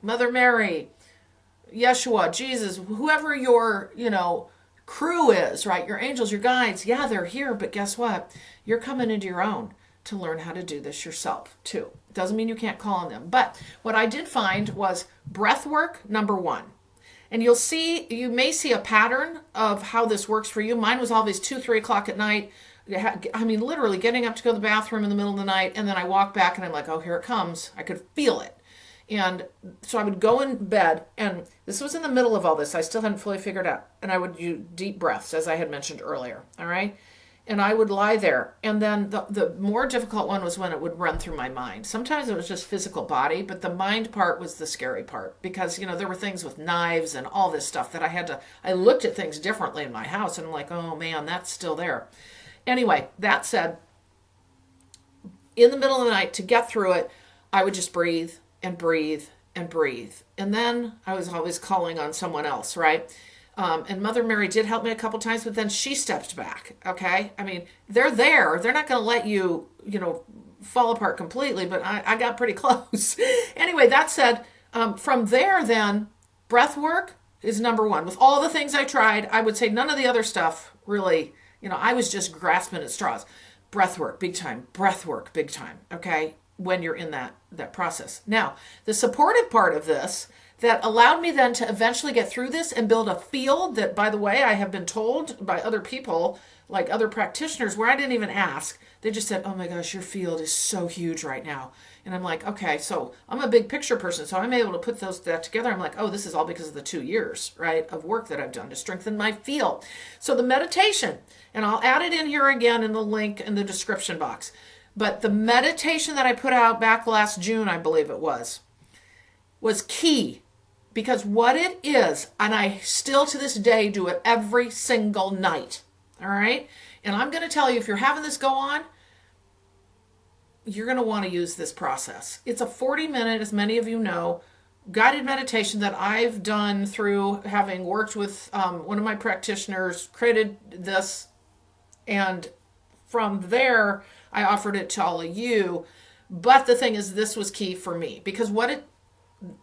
Mother Mary, Yeshua, Jesus, whoever your, crew is, right? Your angels, your guides, yeah, they're here, but guess what? You're coming into your own to learn how to do this yourself too. Doesn't mean you can't call on them. But what I did find was breath work, number one. And you may see a pattern of how this works for you. Mine was always 2-3 o'clock at night. I mean, literally getting up to go to the bathroom in the middle of the night. And then I walk back and I'm like, oh, here it comes. I could feel it. And so I would go in bed, and this was in the middle of all this. I still hadn't fully figured out. And I would do deep breaths, as I had mentioned earlier. All right. And I would lie there. And then the more difficult one was when it would run through my mind. Sometimes it was just physical body, but the mind part was the scary part because, there were things with knives and all this stuff that I looked at things differently in my house, and I'm like, oh man, that's still there. Anyway, that said, in the middle of the night, to get through it, I would just breathe and breathe and breathe. And then I was always calling on someone else, right? And Mother Mary did help me a couple times, but then she stepped back, okay? I mean, they're there. They're not going to let you, fall apart completely, but I got pretty close. Anyway, that said, from there then, breath work is number one. With all the things I tried, I would say none of the other stuff really I was just grasping at straws. Breath work, big time. Breath work, big time. Okay, when you're in that process. Now, the supportive part of this that allowed me then to eventually get through this and build a field that, by the way, I have been told by other people, like other practitioners, where I didn't even ask. They just said, oh my gosh, your field is so huge right now. And I'm like, okay, so I'm a big picture person, so I'm able to put that together. I'm like, oh, this is all because of the 2 years, right, of work that I've done to strengthen my field. So the meditation, and I'll add it in here again in the link in the description box. But the meditation that I put out back last June, I believe it was key. Because what it is, and I still to this day do it every single night, all right? And I'm going to tell you, if you're having this go on, you're going to want to use this process. It's a 40-minute, as many of you know, guided meditation that I've done through having worked with one of my practitioners, created this, and from there, I offered it to all of you. But the thing is, this was key for me, because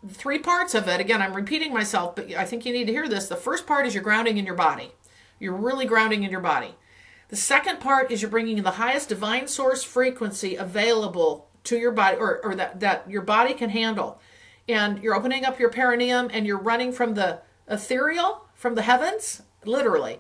3 parts of it, again, I'm repeating myself, but I think you need to hear this. The first part is you're grounding in your body. You're really grounding in your body. The second part is you're bringing in the highest divine source frequency available to your body, or that your body can handle. And you're opening up your perineum, and you're running from the ethereal, from the heavens, literally,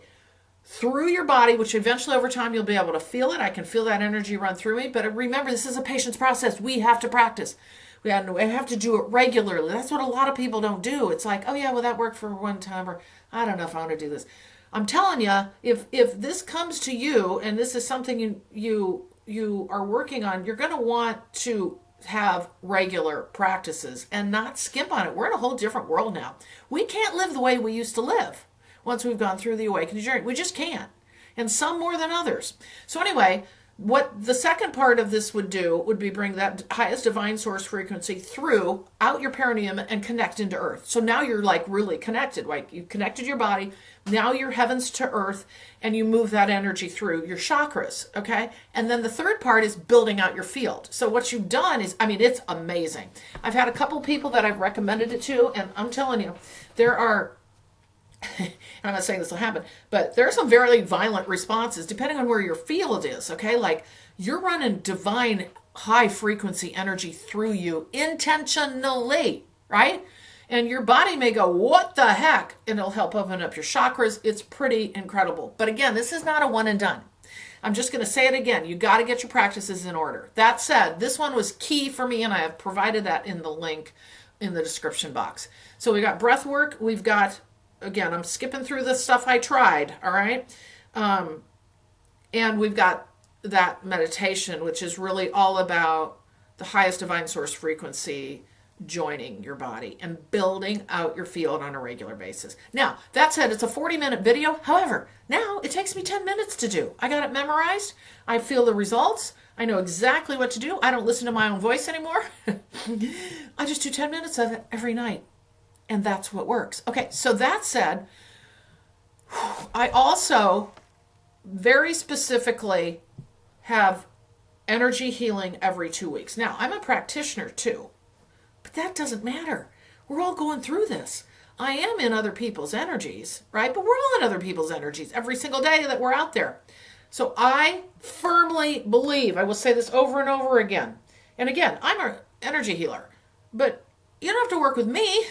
through your body, which eventually over time you'll be able to feel it. I can feel that energy run through me. But remember, this is a patience process. We have to practice. We have to do it regularly. That's what a lot of people don't do. It's like, oh yeah, well that worked for one time, or I don't know if I want to do this. I'm telling you, if this comes to you and this is something you are working on, you're going to want to have regular practices and not skimp on it. We're in a whole different world now. We can't live the way we used to live once we've gone through the awakening journey. We just can't. And some more than others. So anyway, what the second part of this would do would be bring that highest divine source frequency through out your perineum and connect into earth. So now you're like really connected, like you connected your body. Now you're heavens to earth, and you move that energy through your chakras. Okay. And then the third part is building out your field. So what you've done is, it's amazing. I've had a couple people that I've recommended it to, and I'm telling you, there are, and I'm not saying this will happen, but there are some very violent responses depending on where your field is, okay? Like you're running divine high frequency energy through you intentionally, right? And your body may go, what the heck? And it'll help open up your chakras. It's pretty incredible. But again, this is not a one and done. I'm just going to say it again. You got to get your practices in order. That said, this one was key for me, and I have provided that in the link in the description box. So we got breath work. We've got, again, I'm skipping through the stuff I tried, all right? And we've got that meditation, which is really all about the highest divine source frequency joining your body and building out your field on a regular basis. Now, that said, it's a 40-minute video. However, now it takes me 10 minutes to do. I got it memorized. I feel the results. I know exactly what to do. I don't listen to my own voice anymore. I just do 10 minutes of it every night. And that's what works. Okay, so that said, I also very specifically have energy healing every 2 weeks. Now, I'm a practitioner too, but that doesn't matter. We're all going through this. I am in other people's energies, right? But we're all in other people's energies every single day that we're out there. So I firmly believe, I will say this over and over again, and again, I'm an energy healer, but you don't have to work with me.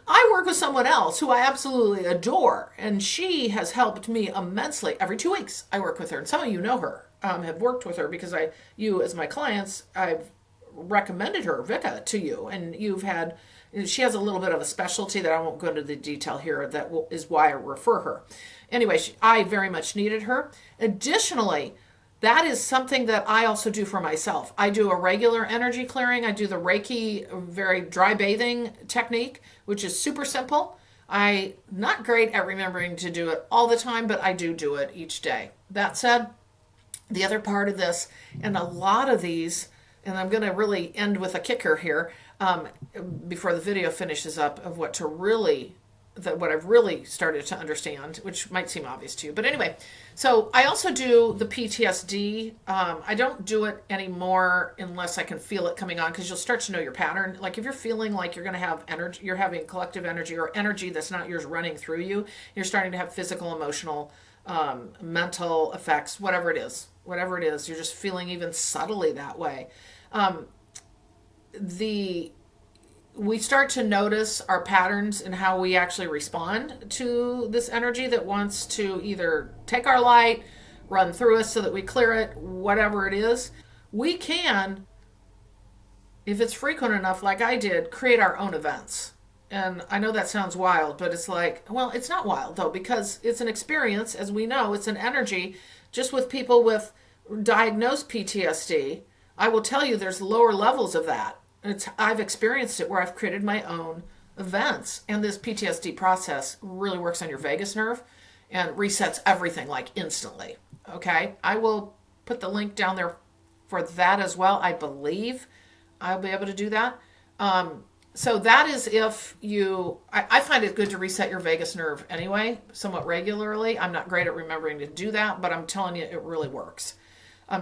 I work with someone else who I absolutely adore, and she has helped me immensely. Every 2 weeks I work with her, and some of you know her, have worked with her because you as my clients, I've recommended her, Vika, to you, and she has a little bit of a specialty that I won't go into the detail here. That is why I refer her. Anyway, I very much needed her. Additionally, that is something that I also do for myself. I do a regular energy clearing. I do the Reiki, very dry bathing technique, which is super simple. I'm not great at remembering to do it all the time, but I do it each day. That said, the other part of this, and a lot of these, and I'm going to really end with a kicker here before the video finishes up, of what I've really started to understand, which might seem obvious to you. But anyway, so I also do the PTSD. I don't do it anymore unless I can feel it coming on, because you'll start to know your pattern. Like if you're feeling like you're going to have energy, you're having collective energy or energy that's not yours running through you, you're starting to have physical, emotional mental effects, whatever it is, you're just feeling even subtly that way. Um, the we start to notice our patterns and how we actually respond to this energy that wants to either take our light, run through us so that we clear it, whatever it is. We can, if it's frequent enough, like I did, create our own events. And I know that sounds wild, but it's like, well, it's not wild though, because it's an experience. As we know, it's an energy. Just with people with diagnosed PTSD, I will tell you there's lower levels of that. I've experienced it where I've created my own events. And this PTSD process really works on your vagus nerve and resets everything like instantly. Okay? I will put the link down there for that as well. I believe I'll be able to do that. So that is if I find it good to reset your vagus nerve anyway, somewhat regularly. I'm not great at remembering to do that, but I'm telling you, it really works.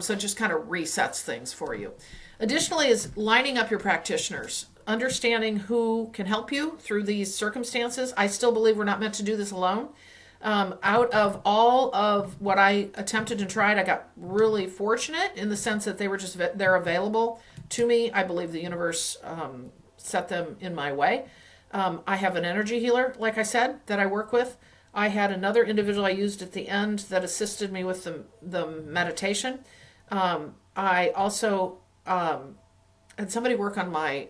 So it just kind of resets things for you. Additionally is lining up your practitioners, understanding who can help you through these circumstances. I still believe we're not meant to do this alone. Out of all of what I attempted and tried, I got really fortunate in the sense that they're available to me. I believe the universe set them in my way. I have an energy healer, like I said, that I work with. I had another individual I used at the end that assisted me with the meditation. I also had somebody work on my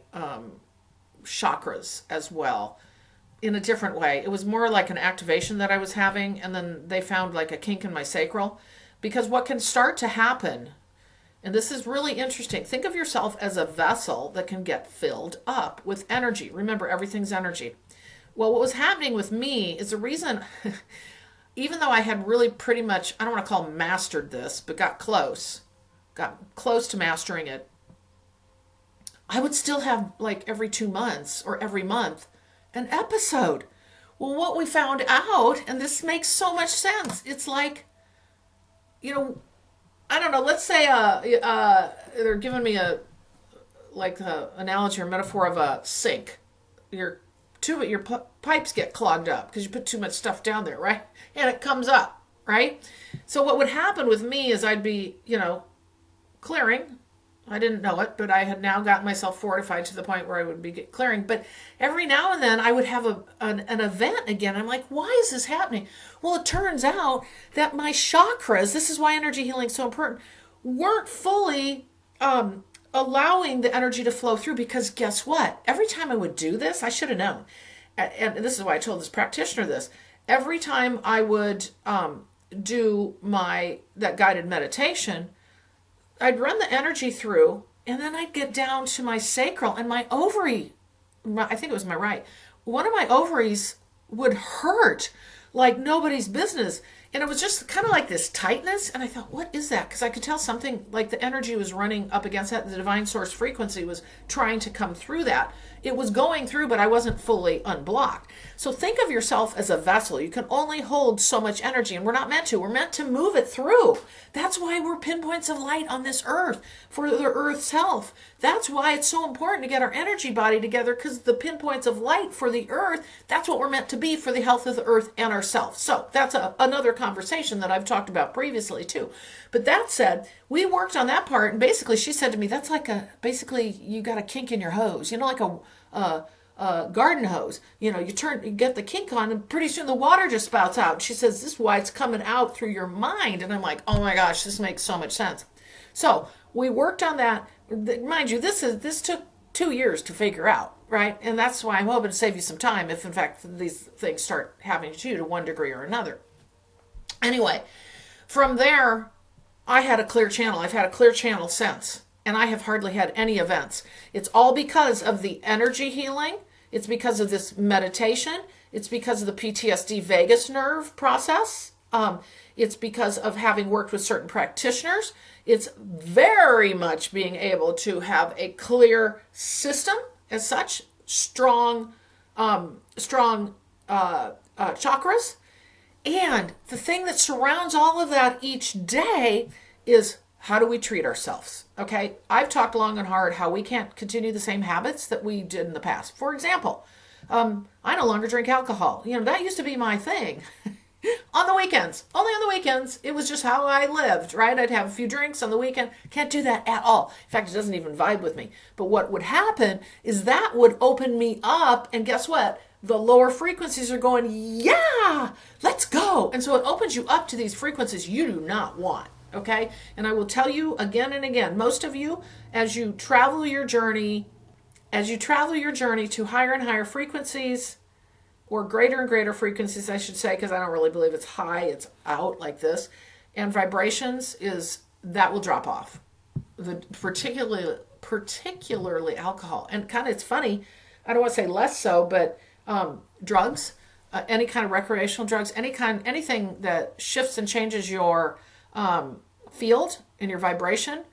chakras as well in a different way. It was more like an activation that I was having, and then they found like a kink in my sacral. Because what can start to happen, and this is really interesting, think of yourself as a vessel that can get filled up with energy. Remember, everything's energy. Well, what was happening with me is the reason, even though I had really pretty much, I don't want to call mastered this, but got close to mastering it, I would still have like every 2 months or every month an episode. Well, what we found out, and this makes so much sense, it's like, I don't know, let's say they're giving me a analogy or metaphor of a sink. Your pipes get clogged up because you put too much stuff down there, right? And it comes up, right? So what would happen with me is I'd be, clearing. I didn't know it, but I had now gotten myself fortified to the point where I would be clearing. But every now and then I would have an event again. I'm like, why is this happening? Well, it turns out that my chakras, this is why energy healing is so important, weren't fully allowing the energy to flow through, because guess what? Every time I would do this, I should have known. And this is why I told this practitioner this. Every time I would do that guided meditation, I'd run the energy through, and then I'd get down to my sacral, and my ovary, I think it was my right, one of my ovaries would hurt like nobody's business. And it was just kind of like this tightness. And I thought, what is that? Because I could tell something like the energy was running up against that. The divine source frequency was trying to come through that. It was going through, but I wasn't fully unblocked. So think of yourself as a vessel. You can only hold so much energy, and we're not meant to. We're meant to move it through. That's why we're pinpoints of light on this earth, for the earth's health. That's why it's so important to get our energy body together, because the pinpoints of light for the earth, that's what we're meant to be for the health of the earth and ourselves. So that's another conversation that I've talked about previously too. But that said, we worked on that part, and basically she said to me, that's like basically you got a kink in your hose, like a garden hose. You get the kink on, and pretty soon the water just spouts out. She says, this is why it's coming out through your mind. And I'm like, oh my gosh, this makes so much sense. So we worked on that. Mind you, this took 2 years to figure out, right? And that's why I'm hoping to save you some time if in fact these things start happening to you to one degree or another. Anyway, from there, I had a clear channel. I've had a clear channel since, and I have hardly had any events. It's all because of the energy healing. It's because of this meditation. It's because of the PTSD vagus nerve process. It's because of having worked with certain practitioners. It's very much being able to have a clear system as such, strong chakras. And the thing that surrounds all of that each day is, how do we treat ourselves? Okay, I've talked long and hard how we can't continue the same habits that we did in the past. For example, I no longer drink alcohol. That used to be my thing. On the weekends, only on the weekends. It was just how I lived, right? I'd have a few drinks on the weekend. Can't do that at all. In fact, it doesn't even vibe with me. But what would happen is that would open me up, and guess what? The lower frequencies are going, yeah, let's go. And so it opens you up to these frequencies you do not want, okay? And I will tell you again and again, most of you, as you travel your journey to higher and higher frequencies, or greater and greater frequencies, I should say, because I don't really believe it's high, it's out like this, and vibrations is, that will drop off. Particularly alcohol. And kind of, it's funny, I don't want to say less so, but drugs, any kind of recreational drugs, anything that shifts and changes your field and your vibration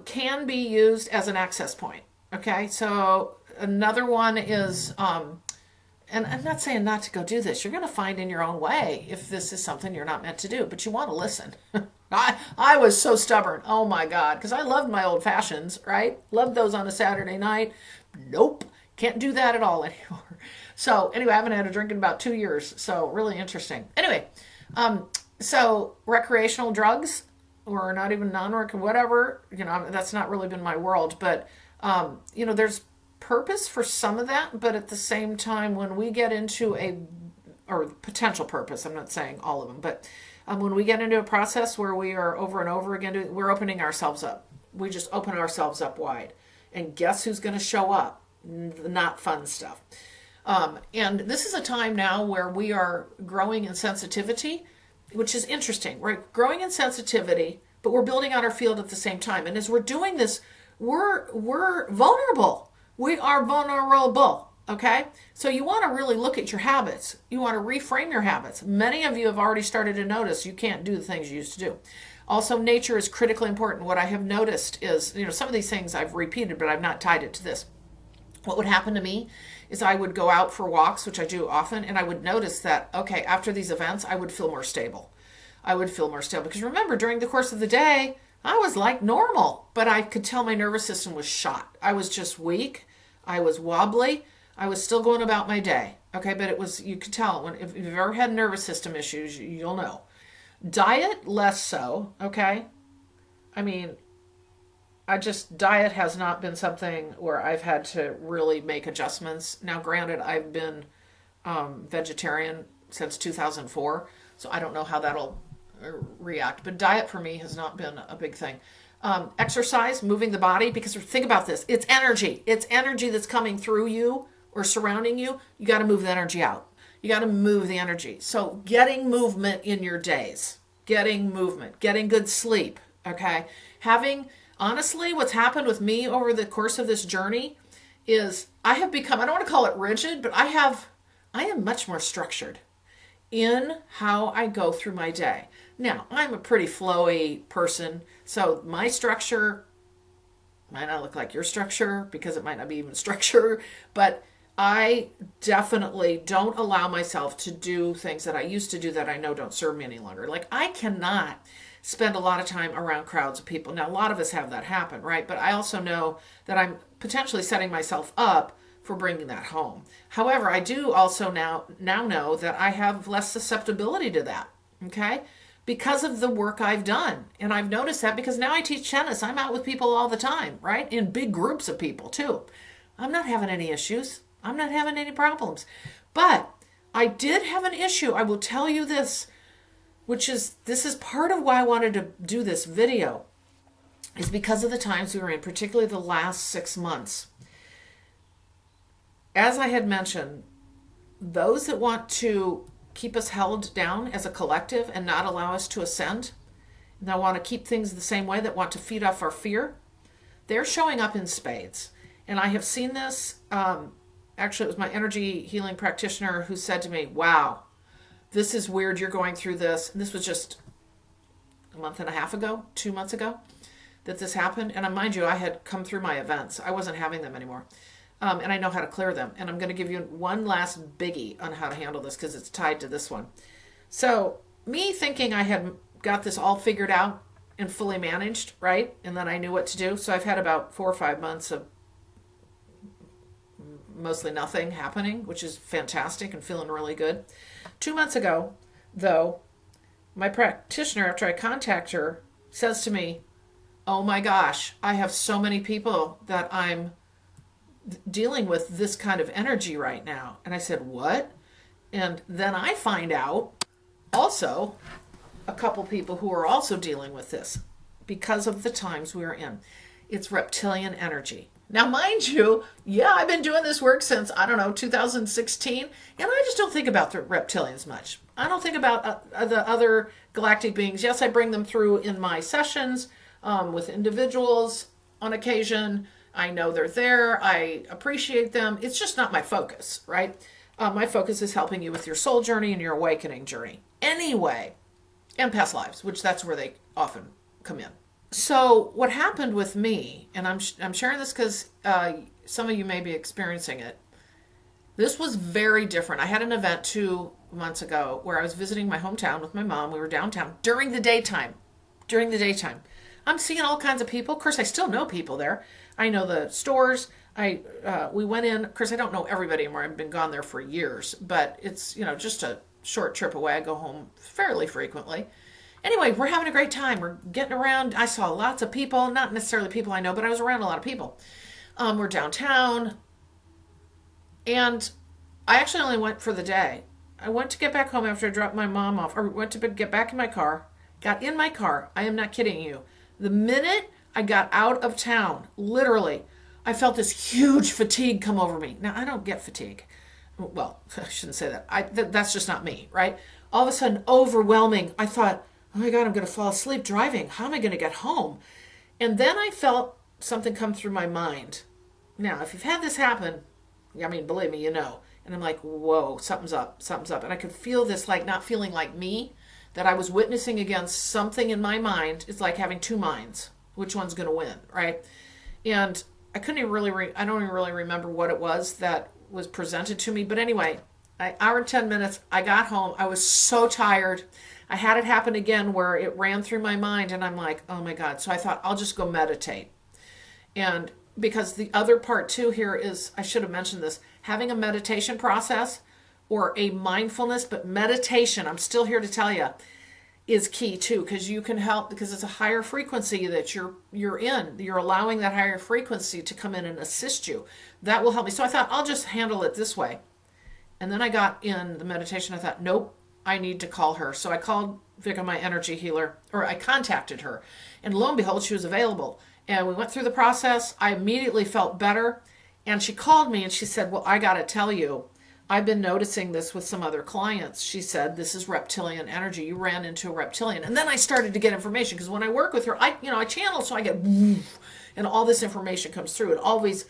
can be used as an access point. Okay, so another one is, and I'm not saying not to go do this. You're going to find in your own way if this is something you're not meant to do, but you want to listen. I was so stubborn. Oh my God, because I loved my old fashions, right? Loved those on a Saturday night. Nope, can't do that at all anymore. So anyway, I haven't had a drink in about 2 years. So really interesting. Anyway, so recreational drugs, or not even non-work, whatever, that's not really been my world, but there's purpose for some of that, but at the same time, when we get into or potential purpose, I'm not saying all of them, but when we get into a process where we are over and over again, we're opening ourselves up. We just open ourselves up wide. And guess who's going to show up? Not fun stuff. And this is a time now where we are growing in sensitivity, which is interesting. We're growing in sensitivity, but we're building out our field at the same time. And as we're doing this, we're vulnerable. We are vulnerable, okay? So you want to really look at your habits. You want to reframe your habits. Many of you have already started to notice you can't do the things you used to do. Also, nature is critically important. What I have noticed is, some of these things I've repeated, but I've not tied it to this. What would happen to me is I would go out for walks, which I do often, and I would notice that, okay, after these events, I would feel more stable. Because remember, during the course of the day, I was like normal, but I could tell my nervous system was shot. I was just weak. I was wobbly. I was still going about my day. Okay, but you could tell if you've ever had nervous system issues, you'll know. Diet, less so. Okay. I mean, diet has not been something where I've had to really make adjustments. Now, granted, I've been vegetarian since 2004, so I don't know how that'll react, but diet for me has not been a big thing. Exercise, moving the body, because think about this, it's energy that's coming through you or surrounding you. You got to move the energy out. You got to move the energy. So getting movement in your days, getting good sleep. Okay. Honestly, what's happened with me over the course of this journey is I have become, I don't want to call it rigid, but I am much more structured in how I go through my day. Now, I'm a pretty flowy person, so my structure might not look like your structure because it might not be even structure, but I definitely don't allow myself to do things that I used to do that I know don't serve me any longer. Like, I cannot spend a lot of time around crowds of people. Now, a lot of us have that happen, right? But I also know that I'm potentially setting myself up for bringing that home. However, I do also now know that I have less susceptibility to that, okay? Because of the work I've done. And I've noticed that because now I teach tennis. I'm out with people all the time, right? In big groups of people too. I'm not having any issues. I'm not having any problems. But I did have an issue. I will tell you this, this is part of why I wanted to do this video, is because of the times we were in, particularly the last 6 months. As I had mentioned, those that want to keep us held down as a collective and not allow us to ascend, and that want to keep things the same way, that want to feed off our fear, they're showing up in spades. And I have seen this, actually it was my energy healing practitioner who said to me, wow, this is weird you're going through this. And this was just a month and a half ago, 2 months ago, that this happened. And mind you, I had come through my events. I wasn't having them anymore. And I know how to clear them. And I'm going to give you one last biggie on how to handle this because it's tied to this one. So me thinking I had got this all figured out and fully managed, right? And then I knew what to do. So I've had about 4 or 5 months of mostly nothing happening, which is fantastic and feeling really good. 2 months ago, though, my practitioner, after I contact her, says to me, oh my gosh, I have so many people that I'm dealing with this kind of energy right now. And I said, what? And then I find out also a couple people who are also dealing with this because of the times we're in. It's reptilian energy. Now, mind you, yeah, I've been doing this work since, I don't know, 2016, and I just don't think about the reptilians much. I don't think about the other galactic beings. Yes, I bring them through in my sessions with individuals on occasion. I know they're there. I appreciate them. It's just not my focus, right? My focus is helping you with your soul journey and your awakening journey. Anyway, and past lives, which that's where they often come in. So what happened with me, and I'm sharing this because some of you may be experiencing it. This was very different. I had an event 2 months ago where I was visiting my hometown with my mom. We were downtown during the daytime. I'm seeing all kinds of people. Of course, I still know people there. I know the stores. We went in. Of course, I don't know everybody anymore. I've been gone there for years, but it's, just a short trip away. I go home fairly frequently. Anyway, we're having a great time. We're getting around. I saw lots of people, not necessarily people I know, but I was around a lot of people. We're downtown. And I actually only went for the day. I went to get back home after I dropped my mom off, or went to get back in my car, got in my car. I am not kidding you. The minute I got out of town, literally, I felt this huge fatigue come over me. Now, I don't get fatigue. Well, I shouldn't say that. That's just not me, right? All of a sudden, overwhelming. I thought, oh my God, I'm going to fall asleep driving. How am I going to get home? And then I felt something come through my mind. Now, if you've had this happen, I mean, believe me, you know. And I'm like, whoa, something's up. And I could feel this, like, not feeling like me, that I was witnessing against something in my mind. It's like having two minds. Which one's going to win, right? And I couldn't even really, I don't even really remember what it was that was presented to me. But anyway, hour and 10 minutes, I got home. I was so tired. I had it happen again where it ran through my mind and I'm like, oh my God. So I thought, I'll just go meditate. And because the other part too here is, I should have mentioned this, having a meditation process or a mindfulness, but meditation, I'm still here to tell you, is key too, because you can help, because it's a higher frequency that you're in. You're allowing that higher frequency to come in and assist you. That will help me. So I thought, I'll just handle it this way. And then I got in the meditation. I thought, nope, I need to call her. So I called Vika, my energy healer, or I contacted her. And lo and behold, she was available. And we went through the process. I immediately felt better. And she called me and she said, well, I got to tell you, I've been noticing this with some other clients. She said, this is reptilian energy. You ran into a reptilian. And then I started to get information because when I work with her, I channel, so I get, and all this information comes through. It always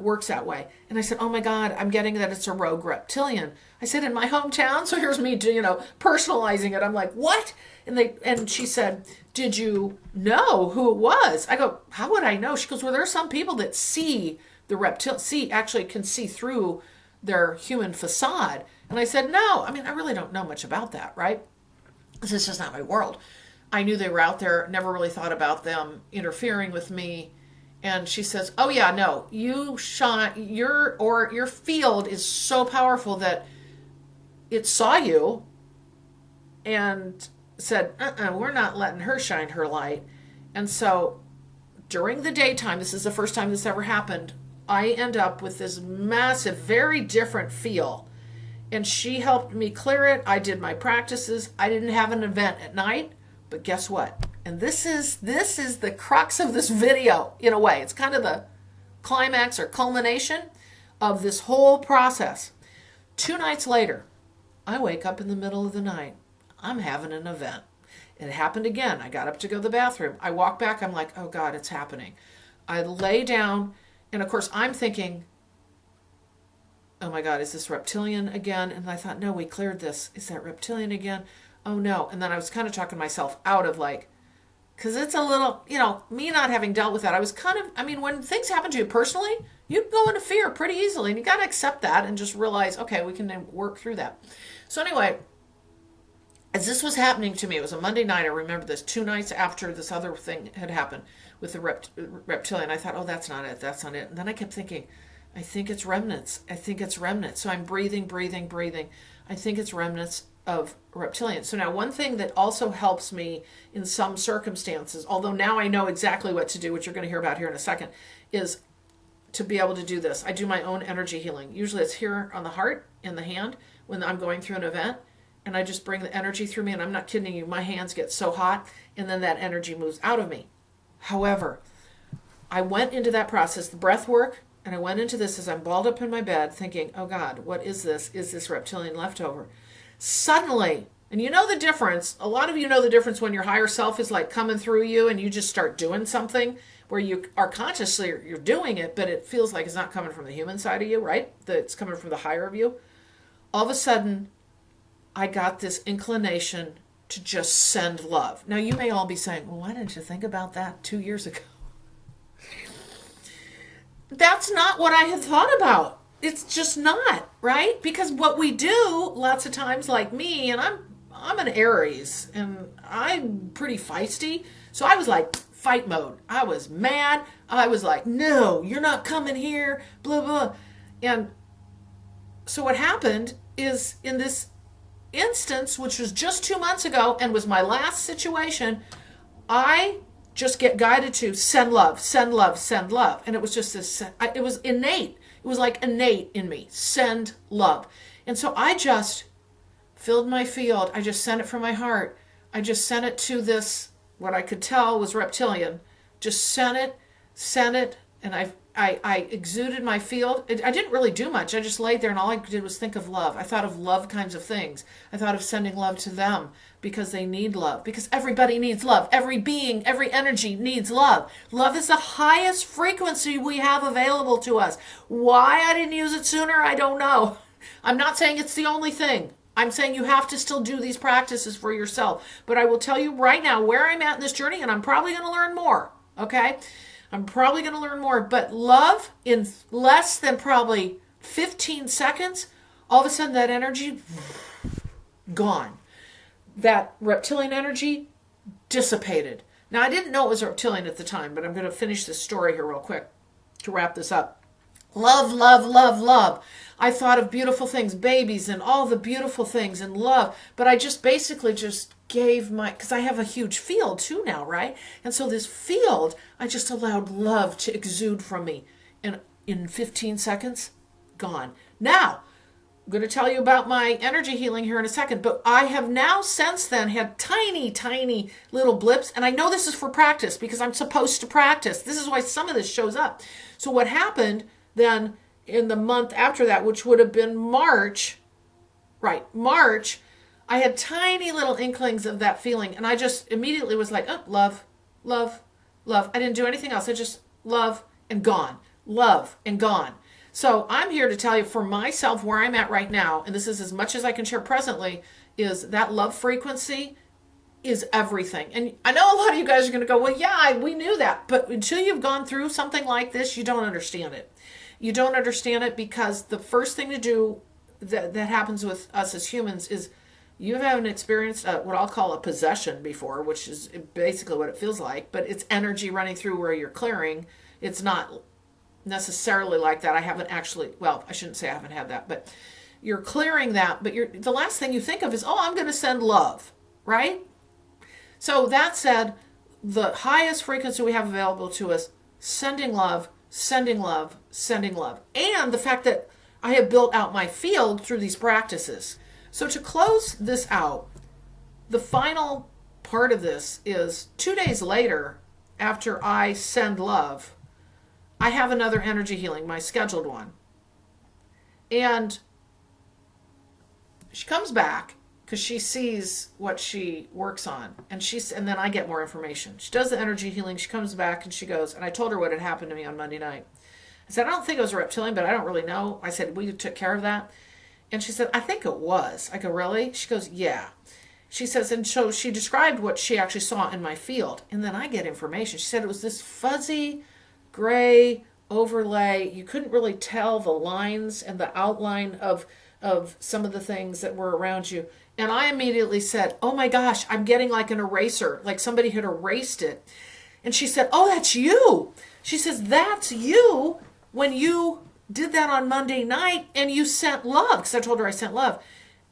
works that way. And I said, oh my God, I'm getting that it's a rogue reptilian. I said, in my hometown. So here's me, personalizing it. I'm like, what? And she said, did you know who it was? I go, how would I know? She goes, well, there are some people that see the actually can see through their human facade. And I said, no, I really don't know much about that, right? This is just not my world. I knew they were out there, never really thought about them interfering with me. And she says, oh yeah, no, you shine, your field is so powerful that it saw you and said, we're not letting her shine her light. And so during the daytime, this is the first time this ever happened, I end up with this massive, very different feel. And she helped me clear it. I did my practices. I didn't have an event at night, but guess what? And this is the crux of this video, in a way. It's kind of the climax or culmination of this whole process. 2 nights later, I wake up in the middle of the night. I'm having an event. It happened again. I got up to go to the bathroom. I walk back. I'm like, oh God, it's happening. I lay down. And of course, I'm thinking, oh my God, is this reptilian again? And I thought, no, we cleared this. Is that reptilian again? Oh no. And then I was kind of talking myself out of because it's a little, me not having dealt with that. I was kind of, when things happen to you personally, you go into fear pretty easily. And you got to accept that and just realize, okay, we can work through that. So anyway, as this was happening to me, it was a Monday night. I remember this 2 nights after this other thing had happened with the reptilian. I thought, oh, that's not it. And then I kept thinking, I think it's remnants. So I'm breathing. I think it's remnants. of reptilian. So now one thing that also helps me in some circumstances, although now I know exactly what to do, which you're going to hear about here in a second, is to be able to do this. I do my own energy healing. Usually it's here on the heart, in the hand, when I'm going through an event, and I just bring the energy through me, and I'm not kidding you, my hands get so hot, and then that energy moves out of me. However, I went into that process, the breath work, and I went into this as I'm balled up in my bed thinking, oh God, what is this? Is this reptilian leftover? Suddenly, and you know the difference, a lot of you know the difference when your higher self is like coming through you and you just start doing something where you are consciously, you're doing it, but it feels like it's not coming from the human side of you, right? That it's coming from the higher of you. All of a sudden, I got this inclination to just send love. Now, you may all be saying, well, why didn't you think about that 2 years ago? That's not what I had thought about. It's just not, right? Because what we do lots of times, like me, and I'm an Aries, and I'm pretty feisty, so I was like fight mode. I was mad. I was like, no, you're not coming here, blah, blah. And so what happened is in this instance, which was just 2 months ago and was my last situation, I just get guided to send love, send love, send love. And it was just this, it was innate. It was like innate in me, send love. And so I just filled my field. I just sent it from my heart. I just sent it to this, what I could tell was reptilian. Just sent it, and I exuded my field. I didn't really do much. I just laid there and all I did was think of love. I thought of love kinds of things. I thought of sending love to them because they need love. Because everybody needs love. Every being, every energy needs love. Love is the highest frequency we have available to us. Why I didn't use it sooner, I don't know. I'm not saying it's the only thing. I'm saying you have to still do these practices for yourself. But I will tell you right now where I'm at in this journey, and I'm probably going to learn more. Okay? I'm probably going to learn more, but love in less than probably 15 seconds, all of a sudden that energy, gone. That reptilian energy dissipated. Now, I didn't know it was reptilian at the time, but I'm going to finish this story here real quick to wrap this up. Love, love, love, love. I thought of beautiful things, babies and all the beautiful things and love, but I just basically just gave because I have a huge field too now, right? And so this field, I just allowed love to exude from me. And in 15 seconds, gone. Now, I'm going to tell you about my energy healing here in a second, but I have now since then had tiny, tiny little blips, and I know this is for practice because I'm supposed to practice. This is why some of this shows up. So what happened then in the month after that, which would have been March, I had tiny little inklings of that feeling, and I just immediately was like, oh, love, love, love. I didn't do anything else. I just love and gone, love and gone. So I'm here to tell you for myself where I'm at right now, and this is as much as I can share presently, is that love frequency is everything. And I know a lot of you guys are going to go, well, yeah, we knew that. But until you've gone through something like this, you don't understand it. You don't understand it because the first thing to do that happens with us as humans is you haven't experienced what I'll call a possession before, which is basically what it feels like, but it's energy running through where you're clearing. It's not necessarily like that. I haven't actually, well, I shouldn't say I haven't had that, but you're clearing that, but the last thing you think of is, oh, I'm going to send love, right? So that said, the highest frequency we have available to us, sending love, sending love, sending love. And the fact that I have built out my field through these practices. So to close this out, the final part of this is 2 days later, after I send love, I have another energy healing, my scheduled one. And she comes back because she sees what she works on. And then I get more information. She does the energy healing. She comes back and she goes, and I told her what had happened to me on Monday night. I said, I don't think it was a reptilian, but I don't really know. I said, we took care of that. And she said, I think it was. I go, really? She goes, yeah. She says, and so she described what she actually saw in my field. And then I get information. She said it was this fuzzy, gray overlay. You couldn't really tell the lines and the outline of some of the things that were around you. And I immediately said, oh my gosh, I'm getting like an eraser, like somebody had erased it. And she said, oh, that's you. She says, that's you when you did that on Monday night and you sent love. Because I told her I sent love.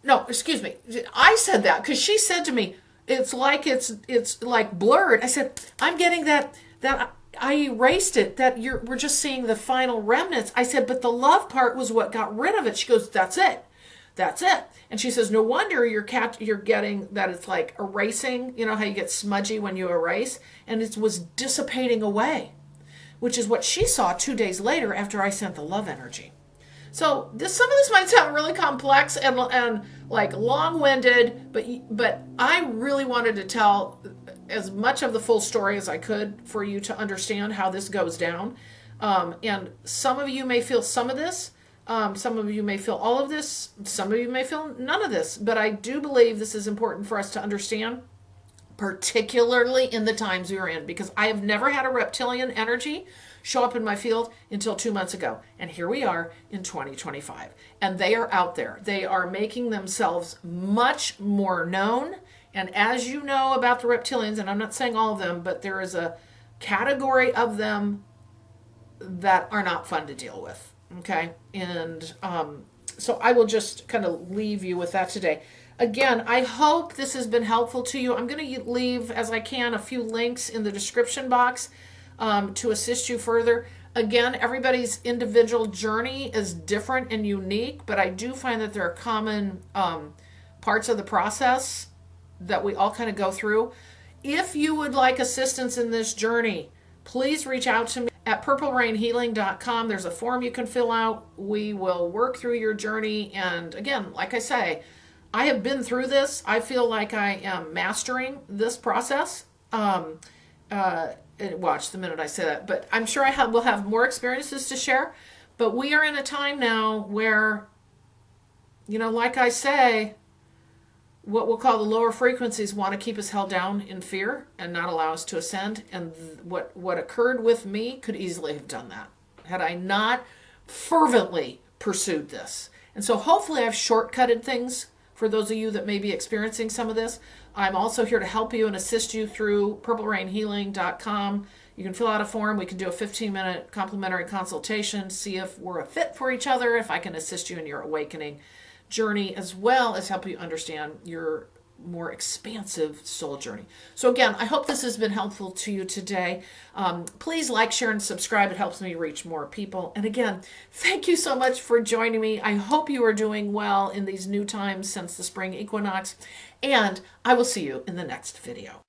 No, excuse me. I said that because she said to me, it's like blurred. I said, I'm getting that I erased it, that we're just seeing the final remnants. I said, but the love part was what got rid of it. She goes, that's it. That's it. And she says, no wonder you're getting that it's like erasing. You know how you get smudgy when you erase? And it was dissipating away, which is what she saw 2 days later after I sent the love energy. So some of this might sound really complex and like long-winded, but I really wanted to tell as much of the full story as I could for you to understand how this goes down. And some of you may feel some of this. Some of you may feel all of this. Some of you may feel none of this. But I do believe this is important for us to understand, particularly in the times we are in, because I have never had a reptilian energy show up in my field until 2 months ago. And here we are in 2025. And they are out there. They are making themselves much more known. And as you know about the reptilians, and I'm not saying all of them, but there is a category of them that are not fun to deal with. Okay? And so I will just kind of leave you with that today. Again, I hope this has been helpful to you. I'm going to leave, as I can, a few links in the description box to assist you further. Again, everybody's individual journey is different and unique, but I do find that there are common parts of the process that we all kind of go through. If you would like assistance in this journey, please reach out to me at purplerainhealing.com. There's a form you can fill out. We will work through your journey. And again, like I say, I have been through this. I feel like I am mastering this process. Watch the minute I say that, but I'm sure will have more experiences to share. But we are in a time now where, like I say, what we'll call the lower frequencies want to keep us held down in fear and not allow us to ascend. And what occurred with me could easily have done that had I not fervently pursued this. And so hopefully I've shortcutted things for those of you that may be experiencing some of this. I'm also here to help you and assist you through purplerainhealing.com. You can fill out a form. We can do a 15-minute complimentary consultation, see if we're a fit for each other, if I can assist you in your awakening journey, as well as help you understand your more expansive soul journey. So again, I hope this has been helpful to you today. Please like, share, and subscribe. It helps me reach more people. And again, thank you so much for joining me. I hope you are doing well in these new times since the spring equinox. And I will see you in the next video.